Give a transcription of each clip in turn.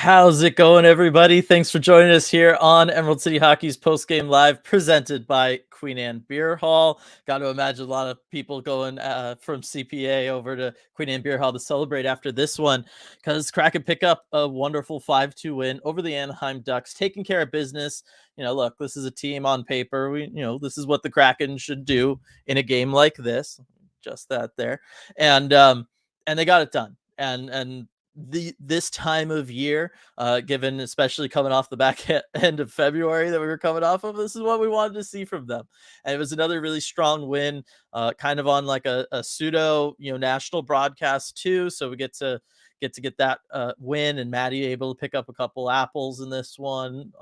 How's it going, everybody? Thanks for joining us here on Emerald City Hockey's Postgame Live, presented by Queen Anne Beer Hall. Got to imagine a lot of people going from CPA over to Queen Anne Beer Hall to celebrate after this one, because Kraken pick up a wonderful 5-2 win over the Anaheim Ducks, taking care of business. Look, this is a team on paper. This is what the Kraken should do in a game like this. Just that there, and they got it done. And this time of year, given especially coming off the back end of February that we were coming off of, this is what we wanted to see from them. And it was another really strong win, kind of on like a pseudo national broadcast too, so we get to get that win, and Maddie able to pick up a couple apples in this one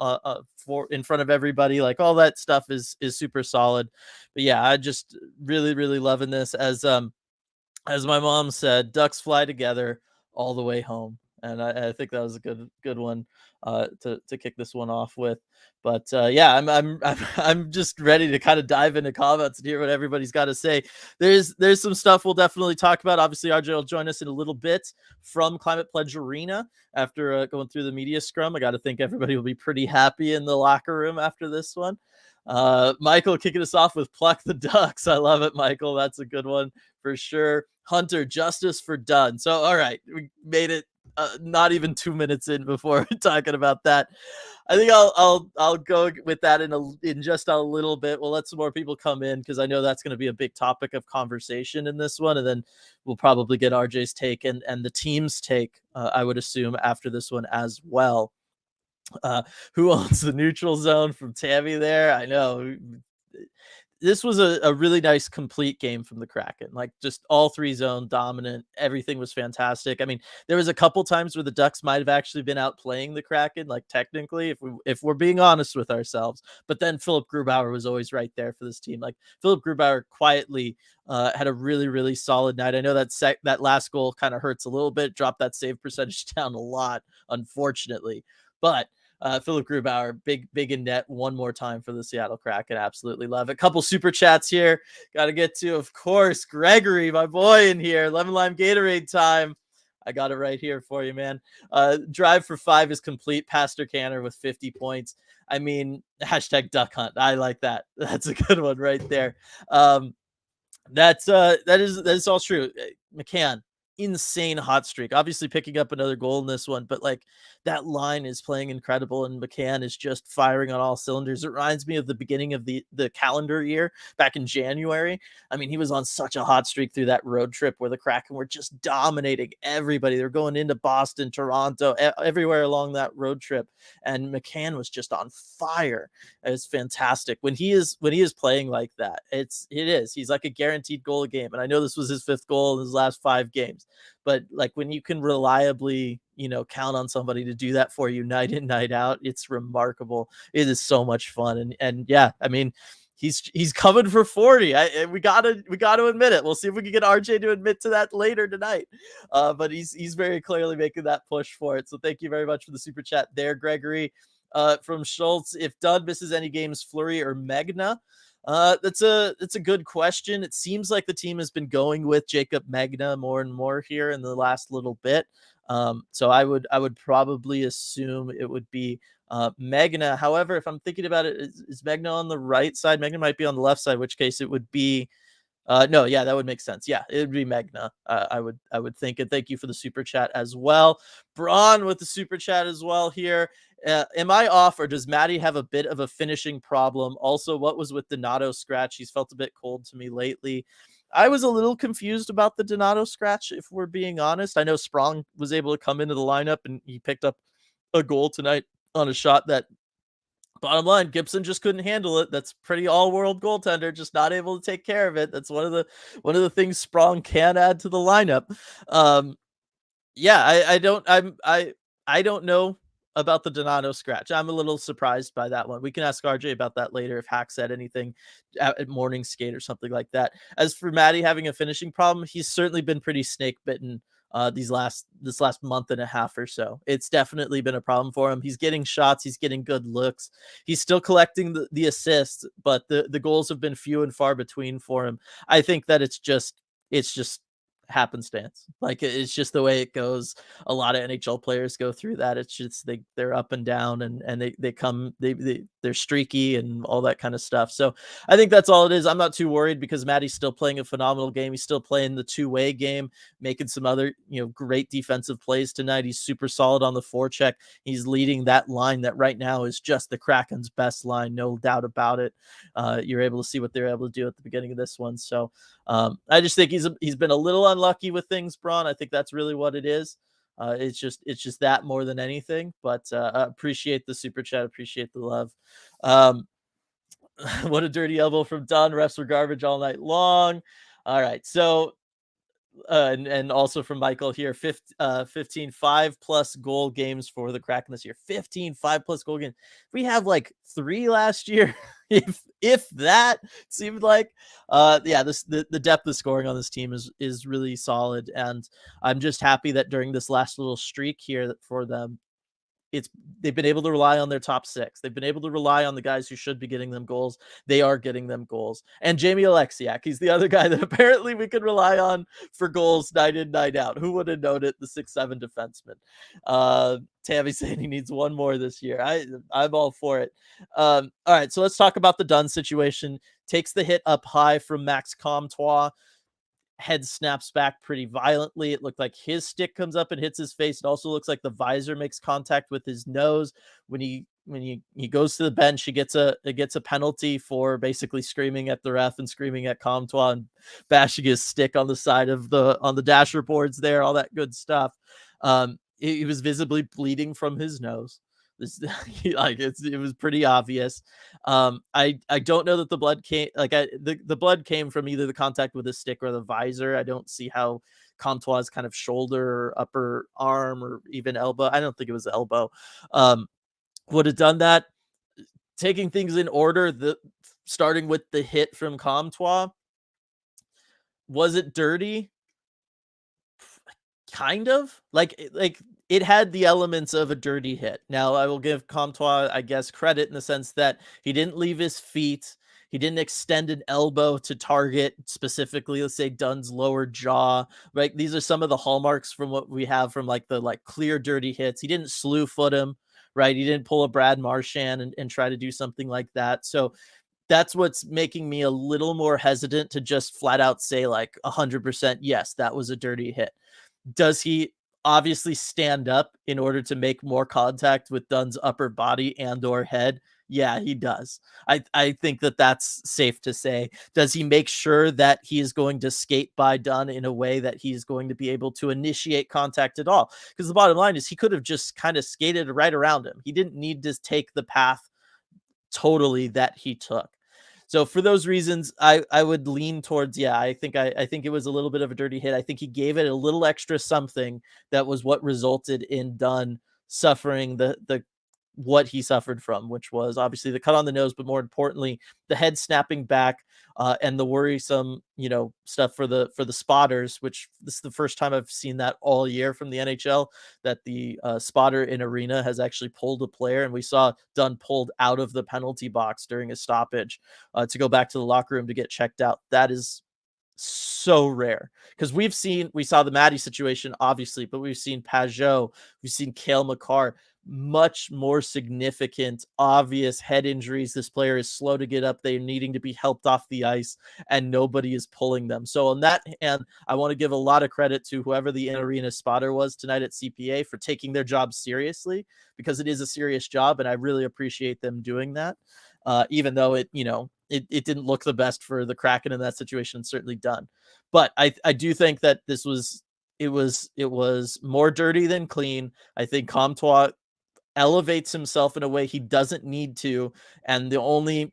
for in front of everybody. Like, all that stuff is super solid. But yeah, I just really loving this. As my mom said, ducks fly together all the way home, and I think that was a good one to kick this one off with. But yeah, I'm just ready to kind of dive into comments and hear what everybody's got to say. There's some stuff we'll definitely talk about. Obviously, RJ will join us in a little bit from Climate Pledge Arena after going through the media scrum. I got to think everybody will be pretty happy in the locker room after this one. Michael kicking us off with Pluck the Ducks. I love it, Michael. That's a good one for sure. Hunter, justice for Dunn. So, all right, we made it not even 2 minutes in before talking about that. I think I'll go with that in just a little bit. We'll let some more people come in, because I know that's going to be a big topic of conversation in this one, and then we'll probably get RJ's take and the team's take, I would assume, after this one as well. Who owns the neutral zone from Tammy there? I know this was a really nice complete game from the Kraken. Like, just all three zone dominant. Everything was fantastic. I mean, there was a couple times where the Ducks might have actually been out playing the Kraken, like technically, if we're being honest with ourselves. But then Philip Grubauer was always right there for this team. Like, Philip Grubauer quietly had a really solid night. I know that last goal kind of hurts a little bit, dropped that save percentage down a lot, unfortunately. But Philip Grubauer, big in net one more time for the Seattle Kraken. Absolutely love it. Couple super chats here. Got to get to, of course, Gregory, my boy in here. Lemon Lime Gatorade time. I got it right here for you, man. Drive for 5 is complete. Pastor Canner with 50 points. I mean, hashtag duck hunt. I like that. That's a good one right there. That is all true. McCann, insane hot streak. Obviously picking up another goal in this one, but like, that line is playing incredible, and McCann is just firing on all cylinders. It reminds me of the beginning of the calendar year back in January. I mean, he was on such a hot streak through that road trip where the Kraken were just dominating everybody. They're going into Boston, Toronto, everywhere along that road trip, and McCann was just on fire. It's fantastic when he is playing like that. He's like a guaranteed goal a game, and I know this was his 5th goal in his last 5 games, but like, when you can reliably count on somebody to do that for you night in, night out, it's remarkable. It is so much fun. And yeah, I mean, he's coming for 40. We gotta admit it. We'll see if we can get RJ to admit to that later tonight. But he's very clearly making that push for it. So thank you very much for the super chat there, Gregory. From Schultz, if Dunn misses any games, Fleury or Magna? That's a good question. It seems like the team has been going with Jacob Magna more and more here in the last little bit. So I would probably assume it would be Magna. However, if I'm thinking about it, is Magna on the right side? Magna might be on the left side, which case it would be no, yeah, that would make sense. Yeah, it would be Magna. I would think. And thank you for the super chat as well. Braun with the super chat as well here. Am I off, or does Maddie have a bit of a finishing problem? Also, what was with Donato scratch? He's felt a bit cold to me lately. I was a little confused about the Donato scratch, if we're being honest. I know Sprong was able to come into the lineup, and he picked up a goal tonight on a shot that, bottom line, Gibson just couldn't handle it. That's pretty all-world goaltender, just not able to take care of it. That's one of the things Sprong can add to the lineup. Yeah, I don't know about the Donato scratch. I'm a little surprised by that one. We can ask RJ about that later if Hack said anything at morning skate or something like that. As for Maddie having a finishing problem, he's certainly been pretty snake bitten this last month and a half or so. It's definitely been a problem for him. He's getting shots, he's getting good looks, he's still collecting the assists, but the goals have been few and far between for him. I think that it's just happenstance. Like it's just the way it goes. A lot of NHL players go through that. It's just they're up and down, and they're streaky and all that kind of stuff. So I think that's all it is. I'm not too worried because Maddie's still playing a phenomenal game. He's still playing the two-way game, making some other, great defensive plays tonight. He's super solid on the forecheck. He's leading that line that right now is just the Kraken's best line, no doubt about it. You're able to see what they're able to do at the beginning of this one. So I just think he's been a little unlucky with things, Braun. I think that's really what it is. It's just that more than anything. But I appreciate the super chat, appreciate the love. What a dirty elbow from Dunn. Refs were garbage all night long. All right, so and also from Michael here, 15 5+ goal games for the Kraken this year. 15 5+ goal games. We have like 3 last year, if that seemed like. The depth of scoring on this team is really solid, and I'm just happy that during this last little streak here for them, they've been able to rely on their top 6. They've been able to rely on the guys who should be getting them goals. They are getting them goals. And Jamie Alexiak, he's the other guy that apparently we could rely on for goals night in, night out. Who would have known it? The 6'7" defenseman. Tammy saying he needs one more this year. I'm all for it. All right, so let's talk about the Dunn situation. Takes the hit up high from Max Comtois. Head snaps back pretty violently. It looked like his stick comes up and hits his face. It also looks like the visor makes contact with his nose. When he goes to the bench, he gets a penalty for basically screaming at the ref and screaming at Comtois and bashing his stick on the side of on the dasher boards there, all that good stuff. He was visibly bleeding from his nose. It was pretty obvious. I don't know that the blood came the blood came from either the contact with the stick or the visor. I don't see how Comtois' kind of shoulder or upper arm or even elbow. I don't think it was elbow. Would have done that. Taking things in order, starting with the hit from Comtois. Was it dirty? Kind of like it had the elements of a dirty hit. Now, I will give Comtois, I guess, credit in the sense that he didn't leave his feet. He didn't extend an elbow to target specifically, let's say, Dunn's lower jaw, right? These are some of the hallmarks from what we have from the clear dirty hits. He didn't slew foot him, right? He didn't pull a Brad Marchand and try to do something like that. So that's what's making me a little more hesitant to just flat out say 100%, yes, that was a dirty hit. Does he obviously stand up in order to make more contact with Dunn's upper body and or head? Yeah, he does. I think that's safe to say. Does he make sure that he is going to skate by Dunn in a way that he's going to be able to initiate contact at all? Because the bottom line is he could have just kind of skated right around him. He didn't need to take the path totally that he took. So for those reasons, I would lean towards, I think it was a little bit of a dirty hit. I think he gave it a little extra something that was what resulted in Dunn suffering the what he suffered from, which was obviously the cut on the nose, but more importantly, the head snapping back and the worrisome, stuff for the spotters, which this is the first time I've seen that all year from the NHL, that the spotter in arena has actually pulled a player. And we saw Dunn pulled out of the penalty box during a stoppage to go back to the locker room to get checked out. That is so rare because we saw the Maddie situation, obviously, but we've seen Pajot, we've seen Cale Makar, much more significant, obvious head injuries. This player is slow to get up. They're needing to be helped off the ice and nobody is pulling them. So on that hand, I want to give a lot of credit to whoever the in-arena spotter was tonight at CPA for taking their job seriously, because it is a serious job and I really appreciate them doing that. Even though it didn't look the best for the Kraken in that situation, certainly done. But I do think that it was more dirty than clean. I think Comtois elevates himself in a way he doesn't need to. And the only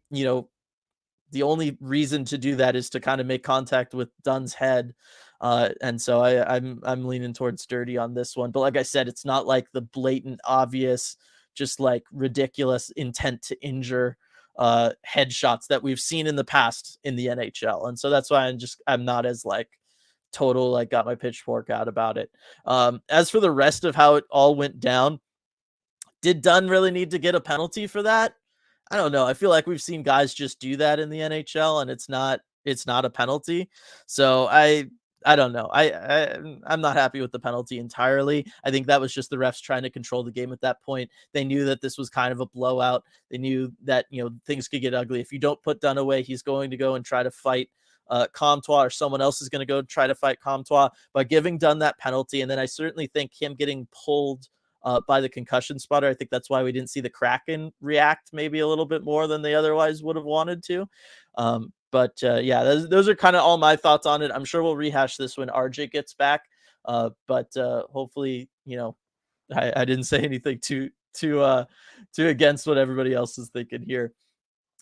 reason to do that is to kind of make contact with Dunn's head. And so I'm leaning towards dirty on this one. But like I said, it's not like the blatant, obvious, just ridiculous intent to injure headshots that we've seen in the past in the NHL. And so that's why I'm not as total, got my pitchfork out about it. As for the rest of how it all went down, did Dunn really need to get a penalty for that? I don't know. I feel like we've seen guys just do that in the NHL and it's not a penalty. So I I don't know. I'm not happy with the penalty entirely. I think that was just the refs trying to control the game at that point. They knew that this was kind of a blowout. They knew that, things could get ugly. If you don't put Dunn away, he's going to go and try to fight Comtois, or someone else is going to go try to fight Comtois. By giving Dunn that penalty, and then I certainly think him getting pulled by the concussion spotter, I think that's why we didn't see the Kraken react maybe a little bit more than they otherwise would have wanted to. But yeah, those are kind of all my thoughts on it. I'm sure we'll rehash this when RJ gets back. But hopefully, I didn't say anything too against what everybody else is thinking here.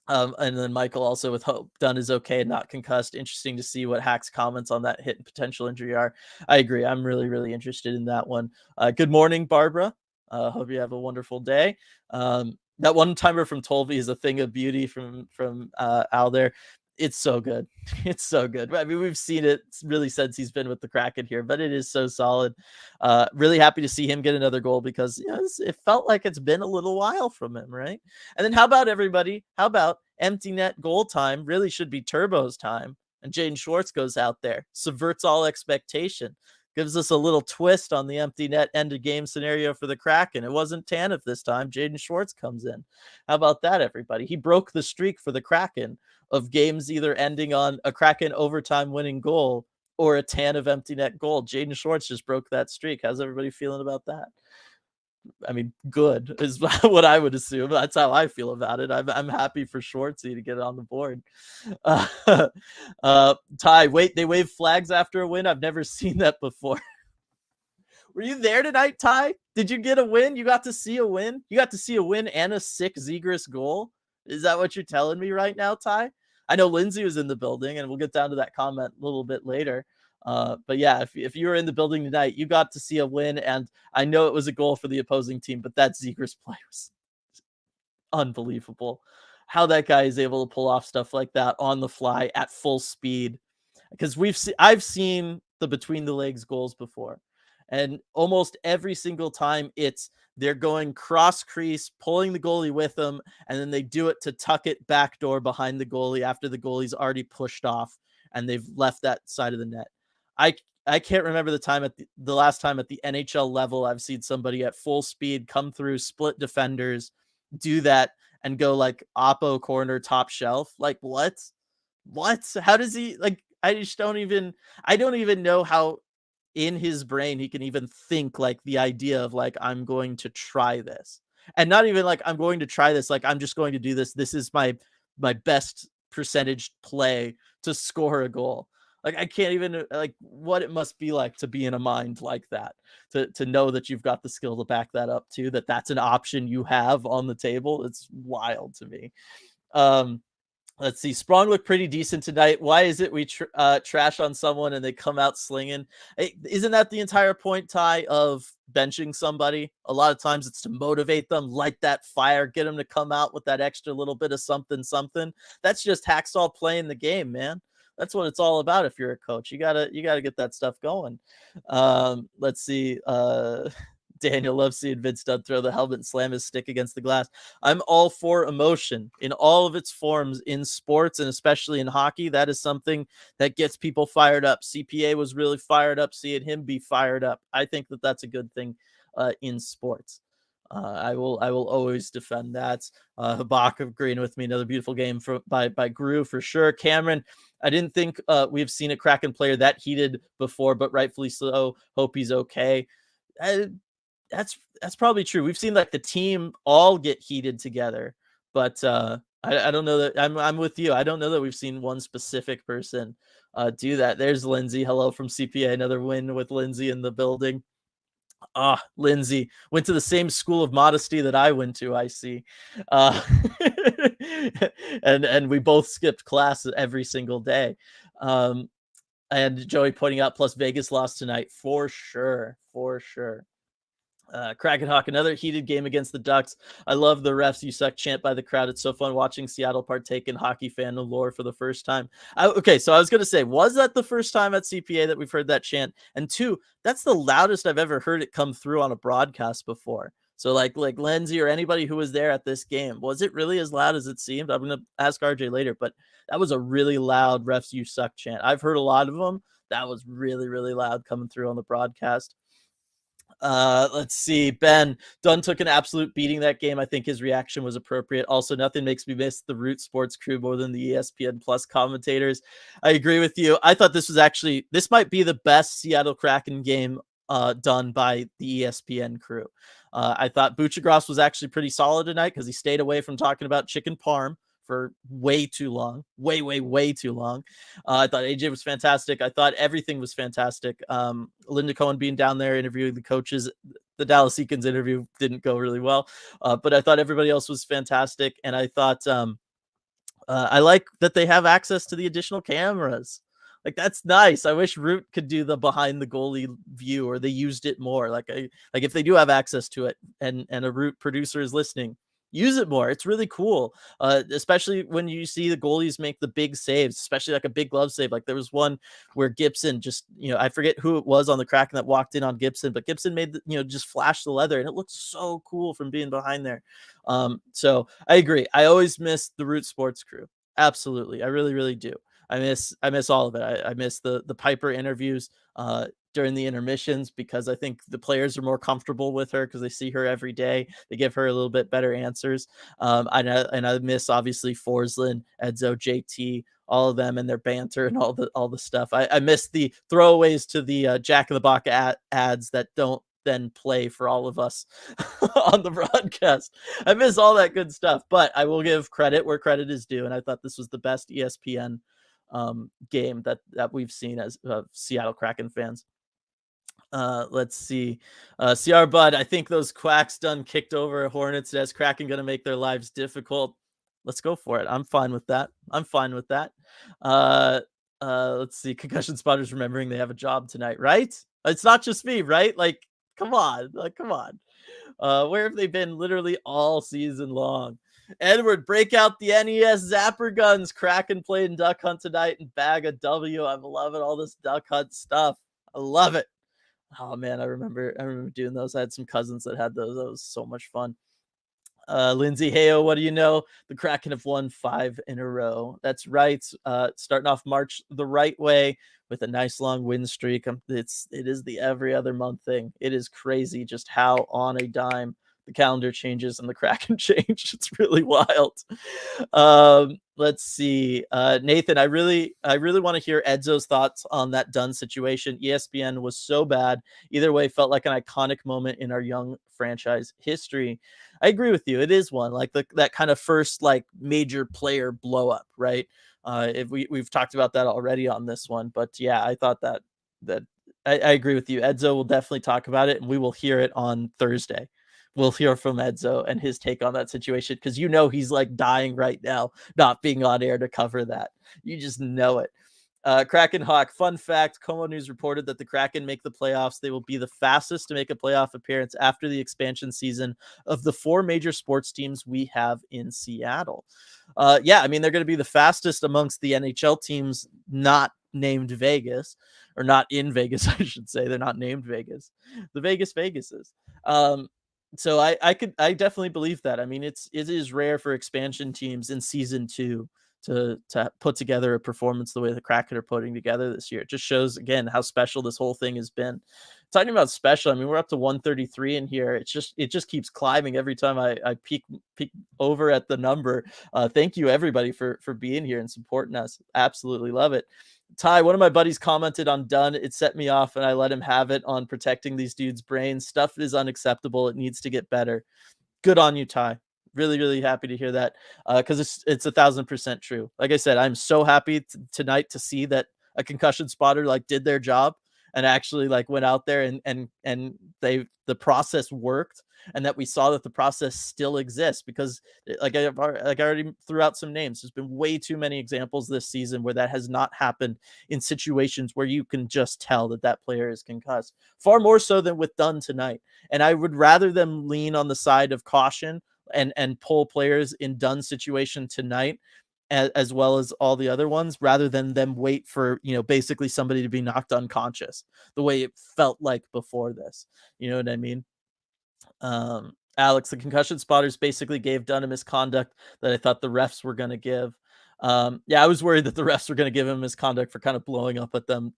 And then Michael also with hope Dunn is okay and not concussed. Interesting to see what Hack's comments on that hit and potential injury are. I agree. I'm really, really interested in that one. Good morning, Barbara. Hope you have a wonderful day. That one timer from Tolby is a thing of beauty from Al there. It's so good. It's so good. I mean, we've seen it really since he's been with the Kraken here, but it is so solid. Really happy to see him get another goal because it felt like it's been a little while from him, right? And then how about everybody? How about empty net goal time? Really should be Turbo's time. And Jaden Schwartz goes out there, subverts all expectation, gives us a little twist on the empty net end of game scenario for the Kraken. It wasn't Tanev this time. Jaden Schwartz comes in. How about that, everybody? He broke the streak for the Kraken of games either ending on a Kraken overtime winning goal or a Tanev empty net goal. Jaden Schwartz just broke that streak. How's everybody feeling about that? I mean, good is what I would assume. That's how I feel about it. I'm happy for Schwartzy to get it on the board. Ty, wait, they wave flags after a win? I've never seen that before. Were you there tonight, Ty? Did you get a win? You got to see a win? You got to see a win and a sick Zegras goal? Is that what you're telling me right now, Ty? I know Lindsay was in the building, and we'll get down to that comment a little bit later. But yeah, if you were in the building tonight, you got to see a win, and I know it was a goal for the opposing team, but that Zegras play was unbelievable. How that guy is able to pull off stuff like that on the fly at full speed. Because I've seen the between the legs goals before, and almost every single time they're going cross crease, pulling the goalie with them, and then they do it to tuck it backdoor behind the goalie after the goalie's already pushed off and they've left that side of the net. I can't remember the last time at the NHL level I've seen somebody at full speed come through, split defenders, do that, and go like oppo corner top shelf. Like what? How does he like? I don't even know how in his brain he can even think like the idea of like, I'm going to try this, and not even like I'm going to try this, like I'm just going to do this. This is my best percentage play to score a goal. Like I can't even like what it must be like to be in a mind like that, to know that you've got the skill to back that up too, that's an option you have on the table. It's wild to me. Let's see. Sprong looked pretty decent tonight. Why is it we trash on someone and they come out slinging? Isn't that the entire point, Ty, of benching somebody? A lot of times it's to motivate them, light that fire, get them to come out with that extra little bit of something. That's just Hacksaw playing the game, man. That's what it's all about. If you're a coach, you gotta get that stuff going. Let's see. Daniel loves seeing Vince Dunn throw the helmet and slam his stick against the glass. I'm all for emotion in all of its forms in sports, and especially in hockey. That is something that gets people fired up. CPA was really fired up seeing him be fired up. I think that that's a good thing in sports. I will always defend that. Habak agreeing with me. Another beautiful game by Gru for sure. Cameron, I didn't think we've seen a Kraken player that heated before, but rightfully so. Hope he's okay. That's probably true. We've seen like the team all get heated together, but I don't know that I'm with you. I don't know that we've seen one specific person do that. There's Lindsay. Hello from CPA. Another win with Lindsay in the building. Lindsay went to the same school of modesty that I went to. I see. And we both skipped class every single day. And Joey pointing out plus Vegas lost tonight for sure. Kraken Hawk, another heated game against the Ducks. I love the refs you suck chant by the crowd. It's so fun watching Seattle partake in hockey fan lore for the first time. Okay, so I was going to say, was that the first time at CPA that we've heard that chant? And two, that's the loudest I've ever heard it come through on a broadcast before. So like Lindsay or anybody who was there at this game, was it really as loud as it seemed? I'm going to ask RJ later, but that was a really loud refs you suck chant. I've heard a lot of them. That was really, really loud coming through on the broadcast. Let's see. Ben Dunn took an absolute beating that game. I think his reaction was appropriate. Also, nothing makes me miss the Root Sports crew more than the ESPN Plus commentators. I agree with you. I thought this might be the best Seattle Kraken game done by the ESPN crew. I thought Buchagras was actually pretty solid tonight because he stayed away from talking about chicken parm for way too long, way too long. I thought AJ was fantastic. I thought everything was fantastic. Linda Cohen being down there interviewing the coaches. The Dallas Eakins interview didn't go really well, but I thought everybody else was fantastic. And I thought I like that they have access to the additional cameras. Like, that's nice. I wish Root could do the behind the goalie view, or they used it more. Like if they do have access to it, and a Root producer is listening, use it more. It's really cool, especially when you see the goalies make the big saves, especially like a big glove save. Like there was one where Gibson just, I forget who it was on the Kraken that walked in on Gibson, but Gibson made just flash the leather, and it looked so cool from being behind there. So I agree. I always miss the Root Sports crew. Absolutely, I really, really do. I miss all of it. I miss the Piper interviews during the intermissions, because I think the players are more comfortable with her because they see her every day. They give her a little bit better answers. And I miss obviously Forsland, Edzo, JT, all of them and their banter and all the stuff. I miss the throwaways to the Jack in the Box ads that don't then play for all of us on the broadcast. I miss all that good stuff, but I will give credit where credit is due. And I thought this was the best ESPN game that we've seen as Seattle Kraken fans. Let's see. CR Bud, I think those quacks done kicked over Hornets. As Kraken going to make their lives difficult. Let's go for it. I'm fine with that. Let's see. Concussion spotters remembering they have a job tonight, right? It's not just me, right? Like, come on. Where have they been literally all season long? Edward, break out the NES Zapper guns. Kraken played in Duck Hunt tonight and bag a W. I'm loving all this Duck Hunt stuff. I love it. Oh man, I remember doing those. I had some cousins that had those. That was so much fun. Lindsay Hayo, what do you know? The Kraken have won 5 in a row. That's right. Starting off March the right way with a nice long win streak. It is the every other month thing. It is crazy just how on a dime the calendar changes and the Kraken change. It's really wild. Let's see. Nathan, I really want to hear Edzo's thoughts on that Dunn situation. ESPN was so bad. Either way, felt like an iconic moment in our young franchise history. I agree with you. It is one, like that kind of first like major player blow up, right? If we've talked about that already on this one, but yeah, I thought that I agree with you. Edzo will definitely talk about it, and we will hear it on Thursday. We'll hear from Edzo and his take on that situation, because he's like dying right now, not being on air to cover that. You just know it. Kraken Hawk, fun fact, Como News reported that the Kraken make the playoffs. They will be the fastest to make a playoff appearance after the expansion season of the 4 major sports teams we have in Seattle. Yeah, I mean, they're going to be the fastest amongst the NHL teams not named Vegas, or not in Vegas, I should say. They're not named Vegas. The Vegases. So I definitely believe that. I mean, it is rare for expansion teams in season 2 to put together a performance the way the Kraken are putting together this year. It just shows again how special this whole thing has been. Talking about special, I mean, we're up to 133 in here. It just keeps climbing every time I peek over at the number. Thank you everybody for being here and supporting us. Absolutely love it. Ty, one of my buddies commented on Dunn. It set me off, and I let him have it on protecting these dudes' brains. Stuff is unacceptable. It needs to get better. Good on you, Ty. Really, really happy to hear that, because it's 1,000% true. Like I said, I'm so happy tonight to see that a concussion spotter like did their job and actually like went out there and the process worked, and that we saw that the process still exists, because like I already threw out some names. There's been way too many examples this season where that has not happened in situations where you can just tell that player is concussed, far more so than with Dunn tonight. And I would rather them lean on the side of caution and pull players in Dunn's situation tonight, as well as all the other ones, rather than them wait for, basically somebody to be knocked unconscious the way it felt like before this. You know what I mean? Alex, the concussion spotters basically gave Dunn a misconduct that I thought the refs were going to give. Yeah, I was worried that the refs were going to give him misconduct for kind of blowing up at them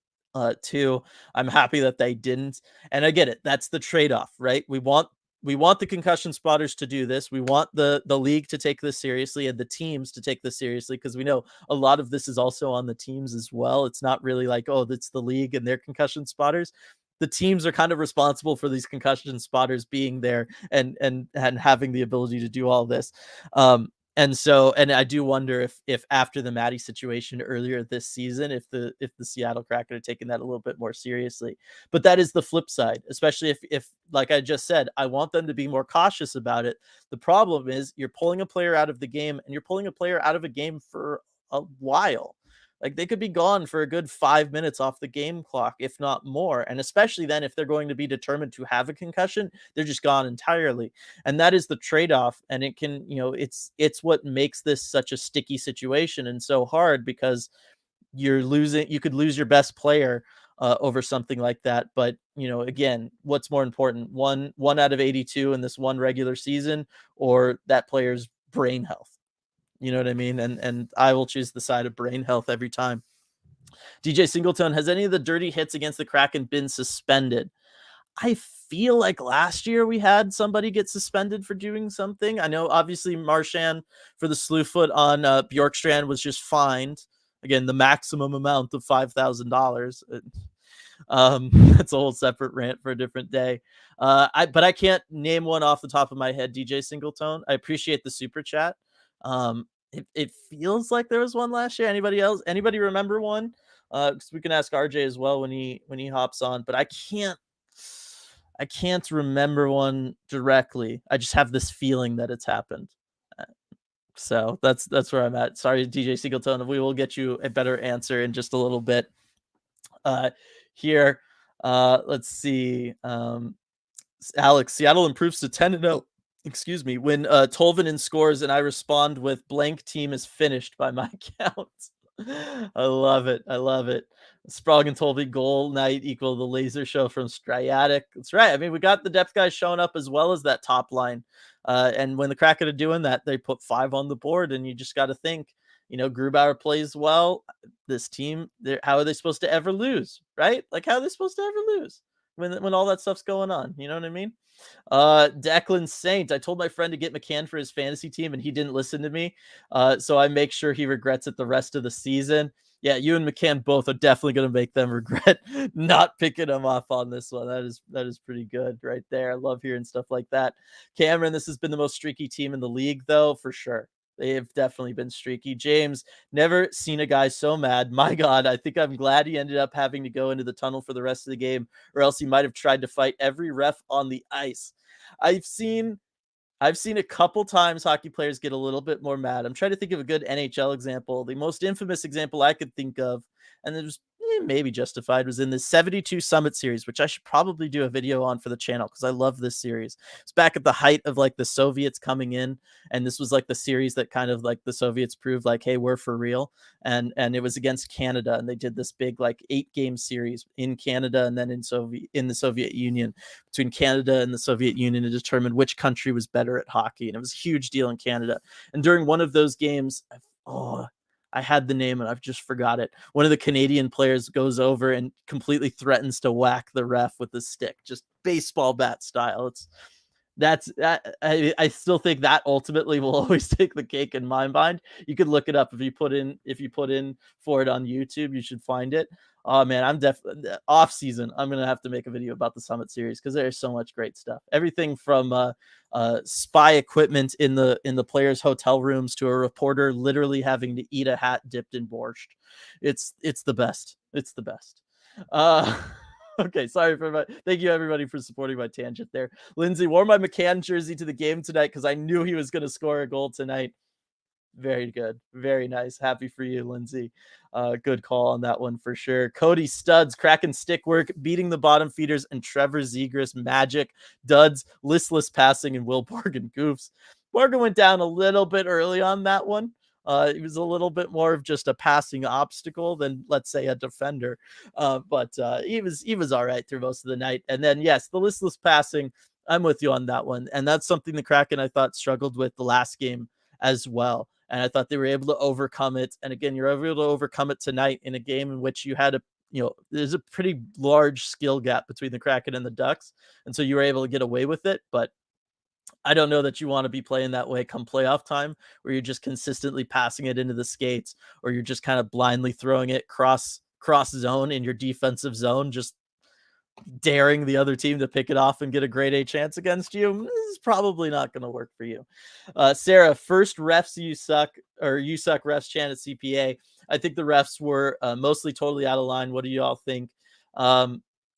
too. I'm happy that they didn't. And I get it. That's the trade-off, right? We want the concussion spotters to do this. We want the league to take this seriously and the teams to take this seriously, because we know a lot of this is also on the teams as well. It's not really like, oh, that's the league and their concussion spotters. The teams are kind of responsible for these concussion spotters being there and having the ability to do all this. And I do wonder if after the Maddie situation earlier this season, if the Seattle Kraken are taking that a little bit more seriously. But that is the flip side, especially if like I just said, I want them to be more cautious about it. The problem is you're pulling a player out of the game, and you're pulling a player out of a game for a while. Like, they could be gone for a good 5 minutes off the game clock, if not more. And especially then, if they're going to be determined to have a concussion, they're just gone entirely. And that is the trade-off. And it can, it's what makes this such a sticky situation and so hard, because you could lose your best player over something like that. But again, what's more important, one out of 82 in this one regular season, or that player's brain health? You know what I mean? And I will choose the side of brain health every time. DJ Singleton, has any of the dirty hits against the Kraken been suspended? I feel like last year we had somebody get suspended for doing something. I know obviously Marchand for the slew foot on Bjorkstrand was just fined. Again, the maximum amount of $5,000. That's a whole separate rant for a different day. But I can't name one off the top of my head, DJ Singleton. I appreciate the super chat. It feels like there was one last year. Anybody else? Anybody remember one? Because we can ask RJ as well when he hops on. But I can't remember one directly. I just have this feeling that it's happened. So that's where I'm at. Sorry, DJ Singleton. We will get you a better answer in just a little bit. Here, let's see. Alex, Seattle improves to 10-0. Excuse me, when Tolvanen scores and I respond with blank team is finished by my count. I love it. Sprague and Tolby goal night equal the laser show from Striatic. That's right. I mean, we got the depth guys showing up as well as that top line. And when the Kraken are doing that, they put 5 on the board, and you just got to think, Grubauer plays well. This team, how are they supposed to ever lose, right? Like, how are they supposed to ever lose when all that stuff's going on? You know what I mean? Declan Saint, I told my friend to get McCann for his fantasy team, and he didn't listen to me. So I make sure he regrets it the rest of the season. Yeah, you and McCann both are definitely going to make them regret not picking him off on this one. That is pretty good right there. I love hearing stuff like that. Cameron, this has been the most streaky team in the league, though, for sure. They have definitely been streaky. James, never seen a guy so mad. My God, I think I'm glad he ended up having to go into the tunnel for the rest of the game, or else he might have tried to fight every ref on the ice. I've seen a couple times hockey players get a little bit more mad. I'm trying to think of a good NHL example. The most infamous example I could think of, and it was maybe justified, was in the 72 Summit series, which I should probably do a video on for the channel because I love this series. It's back at the height of like the Soviets coming in, and this was like the series that kind of like the Soviets proved like, hey, we're for real. And it was against Canada, and they did this big like 8-game series in Canada and then in the Soviet Union, between Canada and the Soviet Union, to determine which country was better at hockey. And it was a huge deal in Canada. And during one of those games, I had the name and I've just forgot it. One of the Canadian players goes over and completely threatens to whack the ref with a stick, just baseball bat style. I still think that ultimately will always take the cake in my mind. You could look it up if you put in for it on YouTube, you should find it. Oh man, I'm definitely off season. I'm gonna have to make a video about the Summit series because there's so much great stuff. Everything from spy equipment in the players' hotel rooms to a reporter literally having to eat a hat dipped in borscht. It's the best. It's the best. Okay, sorry thank you everybody for supporting my tangent there. Lindsay, wore my McCann jersey to the game tonight because I knew he was going to score a goal tonight. Very good. Very nice. Happy for you, Lindsay. Good call on that one for sure. Cody Studs, Kraken stick work, beating the bottom feeders, and Trevor Zegras magic, duds, listless passing, and Will Borgen goofs. Borgen went down a little bit early on that one. It was a little bit more of just a passing obstacle than, let's say, a defender. But he was all right through most of the night. And then, yes, the listless passing, I'm with you on that one. And that's something the Kraken, I thought, struggled with the last game as well. And I thought they were able to overcome it. And again, you're able to overcome it tonight in a game in which you had there's a pretty large skill gap between the Kraken and the Ducks. And so you were able to get away with it. But I don't know that you want to be playing that way come playoff time, where you're just consistently passing it into the skates, or you're just kind of blindly throwing it cross zone in your defensive zone, just daring the other team to pick it off and get a grade A chance against you. This is probably not going to work for you. Sarah, first refs you suck refs chant at CPA. I think the refs were mostly totally out of line. What do you all think?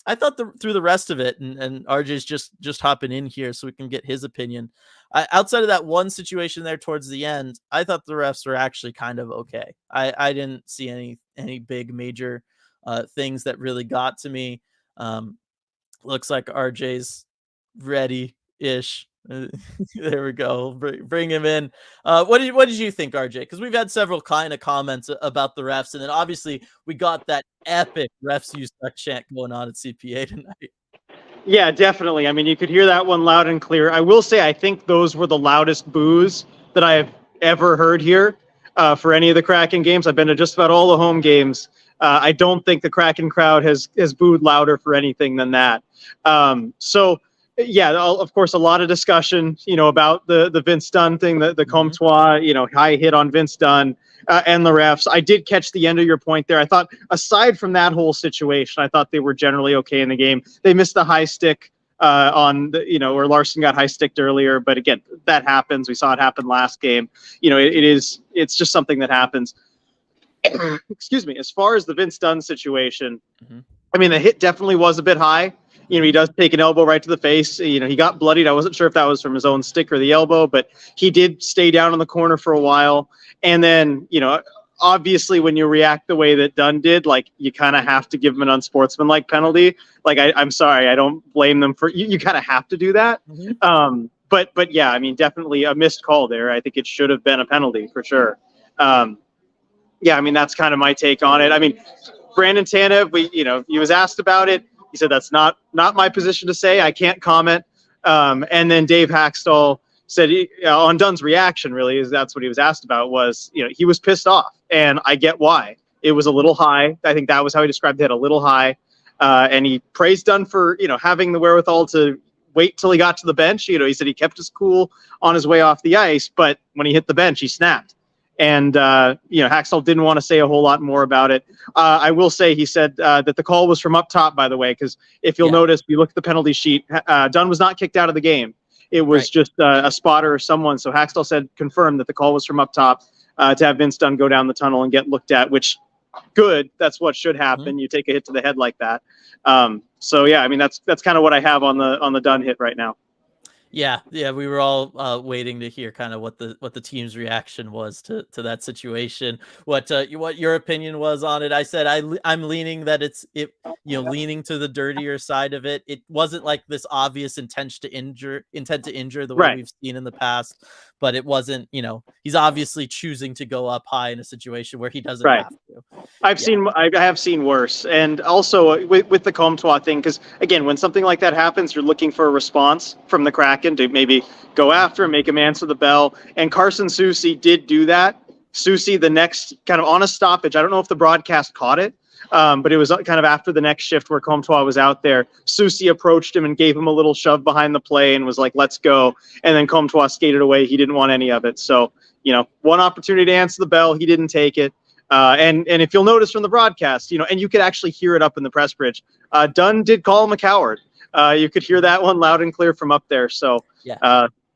I thought through the rest of it, and RJ's just hopping in here so we can get his opinion. Outside of that one situation there towards the end, I thought the refs were actually kind of okay. I didn't see any big major things that really got to me. Looks like RJ's ready-ish. There we go. Bring him in. What did you think, RJ? Because we've had several kind of comments about the refs, and then obviously we got that epic refs you suck chant going on at CPA tonight. Yeah, definitely. I mean, you could hear that one loud and clear. I will say, I think those were the loudest boos that I have ever heard here for any of the Kraken games. I've been to just about all the home games. I don't think the Kraken crowd has booed louder for anything than that. So, yeah, of course, a lot of discussion, about the Vince Dunn thing, the Comtois, high hit on Vince Dunn and the refs. I did catch the end of your point there. I thought, aside from that whole situation, I thought they were generally okay in the game. They missed the high stick on where Larson got high sticked earlier. But again, that happens. We saw it happen last game. It's just something that happens. Excuse me. As far as the Vince Dunn situation, I mean, the hit definitely was a bit high. He does take an elbow right to the face. He got bloodied. I wasn't sure if that was from his own stick or the elbow, but he did stay down in the corner for a while. And then, obviously when you react the way that Dunn did, like, you kind of have to give him an unsportsmanlike penalty. Like, I'm sorry, I don't blame them for you kind of have to do that. But yeah, I mean, definitely a missed call there. I think it should have been a penalty for sure. Yeah, I mean, that's kind of my take on it. I mean, Brandon Tanev, he was asked about it. He said, that's not my position to say. I can't comment. And then Dave Haxtell said on Dunn's reaction, really, that's what he was asked about, was, he was pissed off. And I get why. It was a little high. I think that was how he described it, a little high. And he praised Dunn for, having the wherewithal to wait till he got to the bench. He said he kept his cool on his way off the ice, but when he hit the bench, he snapped. And, Haxtell didn't want to say a whole lot more about it. I will say he said that the call was from up top, by the way, because if you'll notice, if you look at the penalty sheet, Dunn was not kicked out of the game. It was just a spotter or someone. So Haxtell confirmed that the call was from up top to have Vince Dunn go down the tunnel and get looked at, which good. That's what should happen. You take a hit to the head like that. So, yeah, I mean, that's kind of what I have on the Dunn hit right now. Yeah, we were all waiting to hear kind of what the team's reaction was to that situation. What your opinion was on it? I said I'm leaning that it's leaning to the dirtier side of it. It wasn't like this obvious intent to injure the way we've seen in the past, but it wasn't. He's obviously choosing to go up high in a situation where he doesn't have to. I have seen worse, and also with the Comtois thing, because again, when something like that happens, you're looking for a response from the Kraken to maybe go after him, make him answer the bell. And Carson Soucy did do that. Soucy, the next kind of on a stoppage, I don't know if the broadcast caught it, but it was kind of after the next shift where Comtois was out there. Soucy approached him and gave him a little shove behind the play and was like, let's go. And then Comtois skated away. He didn't want any of it. So, one opportunity to answer the bell. He didn't take it. And if you'll notice from the broadcast, and you could actually hear it up in the press bridge, Dunn did call him a coward. You could hear that one loud and clear from up there. So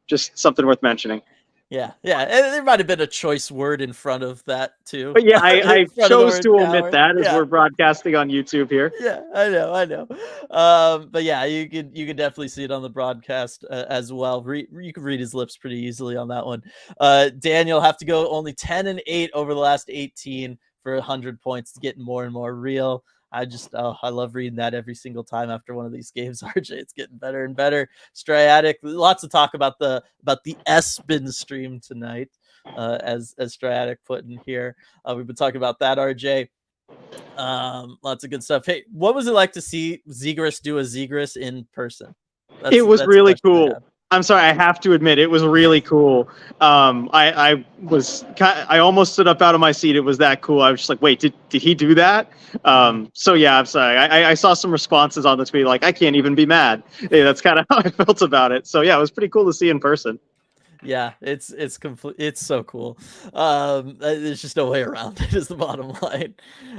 just something worth mentioning. Yeah. And there might have been a choice word in front of that too. But yeah, I chose to omit that as we're broadcasting on YouTube here. Yeah, I know. But yeah, you could definitely see it on the broadcast as well. You could read his lips pretty easily on that one. Daniel have to go only 10-8 over the last 18 for 100 points. It's getting more and more real. I love reading that every single time after one of these games, RJ. It's getting better and better. Striatic, lots of talk about the S-Bin stream tonight, as Striatic put in here. We've been talking about that, RJ. Lots of good stuff. Hey, what was it like to see Zegras do a Zegras in person? It was really cool. I'm sorry, I have to admit it was really cool. I almost stood up out of my seat. It was that cool. I was just like, wait, did he do that? So yeah, I'm sorry. I saw some responses on the tweet like, I can't even be mad. Yeah, that's kind of how I felt about it. So yeah, it was pretty cool to see in person. Yeah, it's complete. It's so cool. There's just no way around it. Is the bottom line.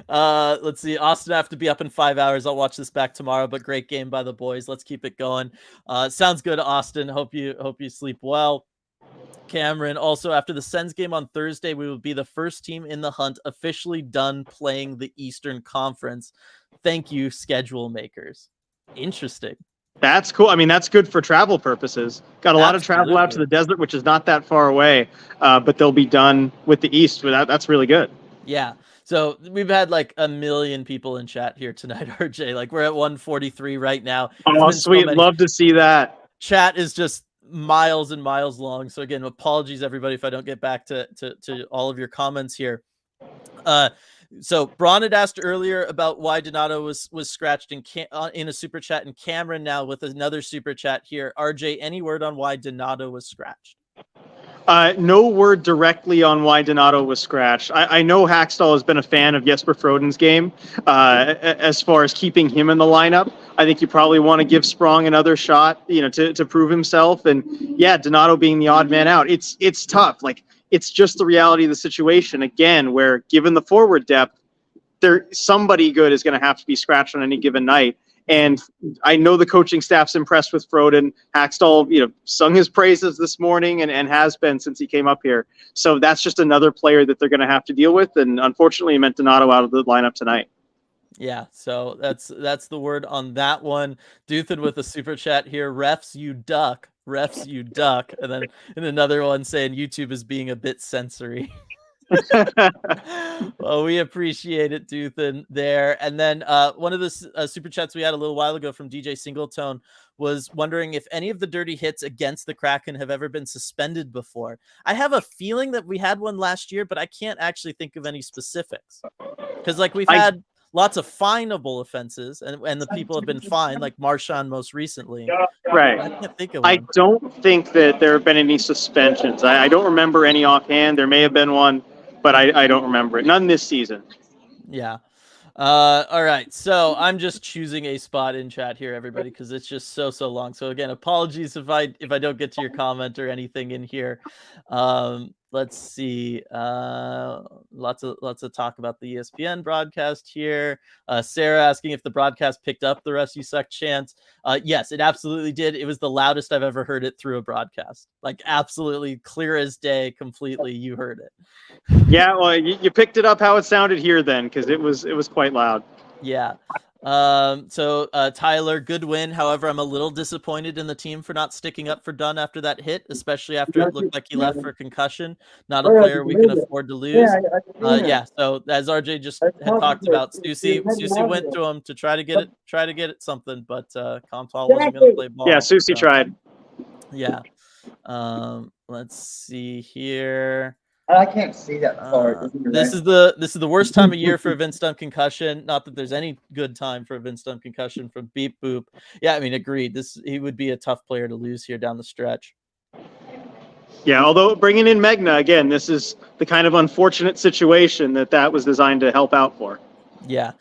Let's see. Austin, I have to be up in 5 hours. I'll watch this back tomorrow. But great game by the boys. Let's keep it going. Sounds good, Austin. Hope you sleep well. Cameron, also after the Sens game on Thursday, we will be the first team in the hunt officially done playing the Eastern Conference. Thank you, schedule makers. Interesting. That's cool. I mean, that's good for travel purposes. Got a lot of travel out to the desert, which is not that far away, but they'll be done with the East. That's really good. Yeah. So we've had like a million people in chat here tonight, RJ. Like we're at 143 right now. Oh, sweet. Love to see that. Chat is just miles and miles long. So again, apologies everybody if I don't get back to all of your comments here. So Braun had asked earlier about why Donato was scratched in a super chat, and Cameron now with another super chat here. RJ, any word on why Donato was scratched? No word directly on why Donato was scratched. I know Hackstall has been a fan of Jesper Froden's game. As far as keeping him in the lineup, I think you probably want to give Sprong another shot, to prove himself. And yeah, Donato being the odd man out, it's tough. Like it's just the reality of the situation again, where given the forward depth, somebody good is going to have to be scratched on any given night. And I know the coaching staff's impressed with Froden. Hackstall, sung his praises this morning and has been since he came up here. So that's just another player that they're going to have to deal with. And unfortunately, it meant Donato out of the lineup tonight. Yeah, so that's the word on that one. Duthan with a super chat here. Refs, you duck. Refs, you duck. And then in another one saying YouTube is being a bit sensory. Well, we appreciate it, Duthan, there. And then one of the super chats we had a little while ago from DJ Singletone was wondering if any of the dirty hits against the Kraken have ever been suspended before. I have a feeling that we had one last year, but I can't actually think of any specifics. Because we've had lots of finable offenses, and the people have been fined, like Marchand most recently. Right. I can't think of one. I don't think that there have been any suspensions. I don't remember any offhand. There may have been one, but I don't remember it. None this season. Yeah. All right. So I'm just choosing a spot in chat here, everybody, because it's just so long. So again, apologies if I don't get to your comment or anything in here. Let's see. Lots of talk about the ESPN broadcast here. Sarah asking if the broadcast picked up the Refs You Suck chant. Yes, it absolutely did. It was the loudest I've ever heard it through a broadcast. Like absolutely clear as day, completely. You heard it. Yeah, well, you picked it up how it sounded here then, because it was quite loud. Yeah. So Tyler, good win. However, I'm a little disappointed in the team for not sticking up for Dunn after that hit, especially after it looked like he left for concussion. Not a player we can afford to lose. Yeah. So as RJ just had talked about, Susie went to him to try to get it something, but Comtall wasn't going to play ball. Yeah, Susie tried. Yeah. Let's see here. I can't see that far. This is the worst time of year for a Vince Dunn concussion. Not that there's any good time for a Vince Dunn concussion from Beep Boop. Yeah, I mean, agreed. He would be a tough player to lose here down the stretch. Yeah, although bringing in Megna again, this is the kind of unfortunate situation that was designed to help out for. Yeah.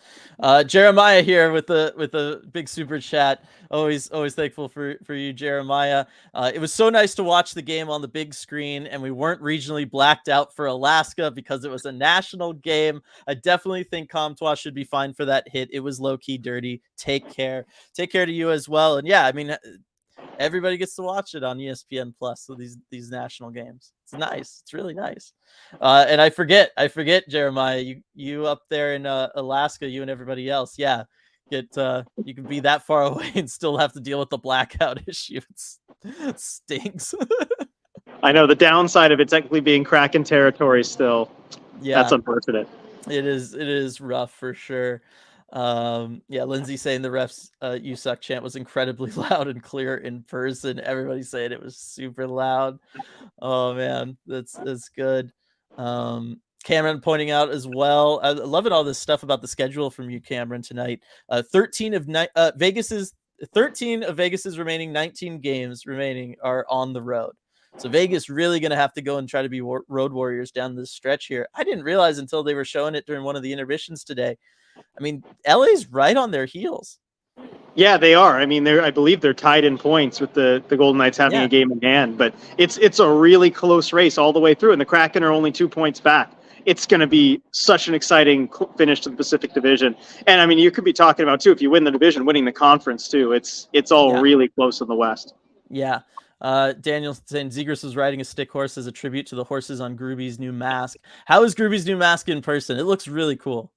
Jeremiah here with a big super chat. Always thankful for you, Jeremiah. It was so nice to watch the game on the big screen, and we weren't regionally blacked out for Alaska because it was a national game. I definitely think Comtois should be fined for that hit. It was low-key dirty. Take care to you as well. And yeah, I mean, everybody gets to watch it on ESPN Plus. So these national games, it's nice. It's really nice. And I forget, Jeremiah, you up there in Alaska, you and everybody else. Yeah, you can be that far away and still have to deal with the blackout issue. It stinks. I know the downside of it technically being Kraken territory still. Yeah, that's unfortunate. It is rough for sure. Yeah, Lindsay saying the Refs You Suck chant was incredibly loud and clear in person. Everybody saying it was super loud. Oh man, that's good. Cameron pointing out as well. I loving all this stuff about the schedule from you, Cameron, tonight. 13 of Vegas's 13 of Vegas's remaining 19 games remaining are on the road. So Vegas really going to have to go and try to be road warriors down this stretch here. I didn't realize until they were showing it during one of the intermissions today. I mean, LA's right on their heels. Yeah, they are. I mean, I believe they're tied in points with the Golden Knights having a game in hand, but it's a really close race all the way through, and the Kraken are only 2 points back. It's going to be such an exciting finish to the Pacific Division. And I mean, you could be talking about too, if you win the division, winning the conference too. It's all really close in the West. Yeah. Daniel saying Zegras was riding a stick horse as a tribute to the horses on Groovy's new mask. How is Groovy's new mask in person? It looks really cool.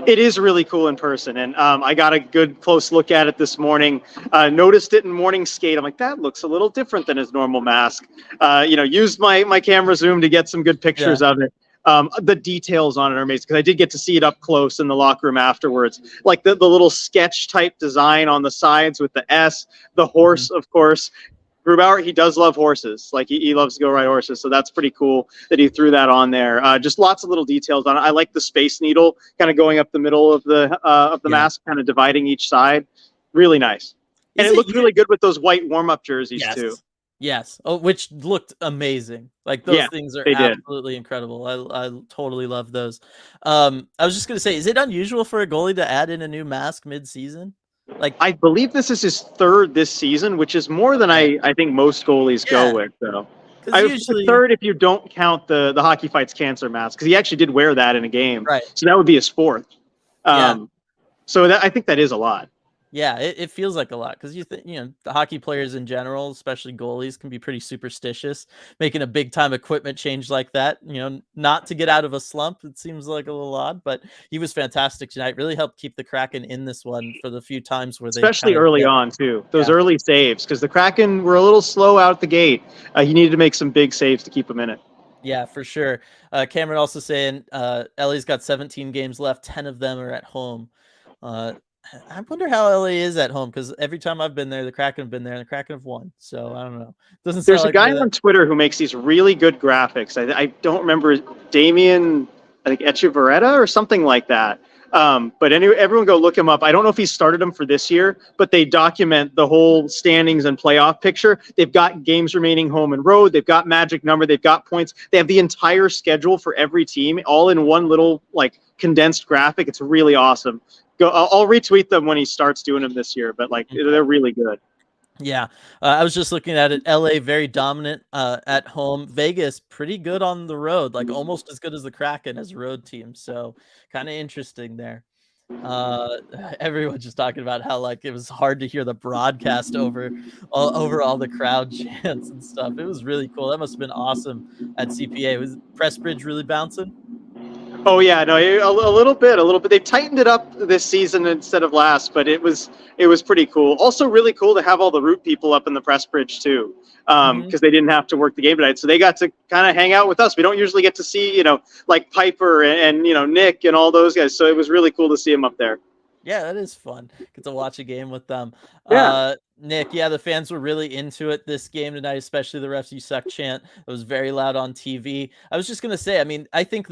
It is really cool in person, and I got a good close look at it this morning. Noticed it in morning skate. I'm like, that looks a little different than his normal mask. Used my camera zoom to get some good pictures of it. The details on it are amazing because I did get to see it up close in the locker room afterwards. Like the little sketch type design on the sides with the S, the horse, of course. Grubauer, he does love horses. Like he loves to go ride horses. So that's pretty cool that he threw that on there. Just lots of little details on it. I like the Space Needle kind of going up the middle of the mask, kind of dividing each side. Really nice. And it looked really good with those white warm-up jerseys too. Yes. Oh, which looked amazing. Like those things are absolutely incredible. I totally love those. I was just going to say, is it unusual for a goalie to add in a new mask mid-season? Like, I believe this is his third this season, which is more than I think most goalies go with. So usually third if you don't count the Hockey Fights Cancer mask, because he actually did wear that in a game. Right. So that would be his fourth. So I think that is a lot. Yeah, it feels like a lot because the hockey players in general, especially goalies, can be pretty superstitious. Making a big time equipment change like that, not to get out of a slump, it seems like a little odd. But he was fantastic tonight. Really helped keep the Kraken in this one for the few times where especially early on too. Those early saves, because the Kraken were a little slow out the gate. He needed to make some big saves to keep them in it. Yeah, for sure. Cameron also saying LA's got 17 games left. 10 of them are at home. I wonder how LA is at home, because every time I've been there, the Kraken have been there, and the Kraken have won. So I don't know. There's a guy on Twitter who makes these really good graphics. I don't remember, Damien, I think Echeveretta or something like that. But anyway, everyone go look him up. I don't know if he started them for this year, but they document the whole standings and playoff picture. They've got games remaining home and road. They've got magic number. They've got points. They have the entire schedule for every team all in one little condensed graphic. It's really awesome. I'll retweet them when he starts doing them this year, but they're really good. Yeah, I was just looking at it. LA very dominant at home. Vegas pretty good on the road, almost as good as the Kraken as a road team. So kind of interesting there. Everyone's just talking about how it was hard to hear the broadcast over all the crowd chants and stuff. It was really cool. That must have been awesome at CPA. Was Press Bridge really bouncing? Oh yeah, no, a little bit. They've tightened it up this season instead of last, but it was pretty cool. Also, really cool to have all the Root people up in the press bridge too, because they didn't have to work the game tonight, so they got to kind of hang out with us. We don't usually get to see, Piper and Nick and all those guys. So it was really cool to see them up there. Yeah, that is fun. Get to watch a game with them. Yeah. Nick, the fans were really into it this game tonight, especially the refs you suck chant. It was very loud on TV. I was just going to say, I think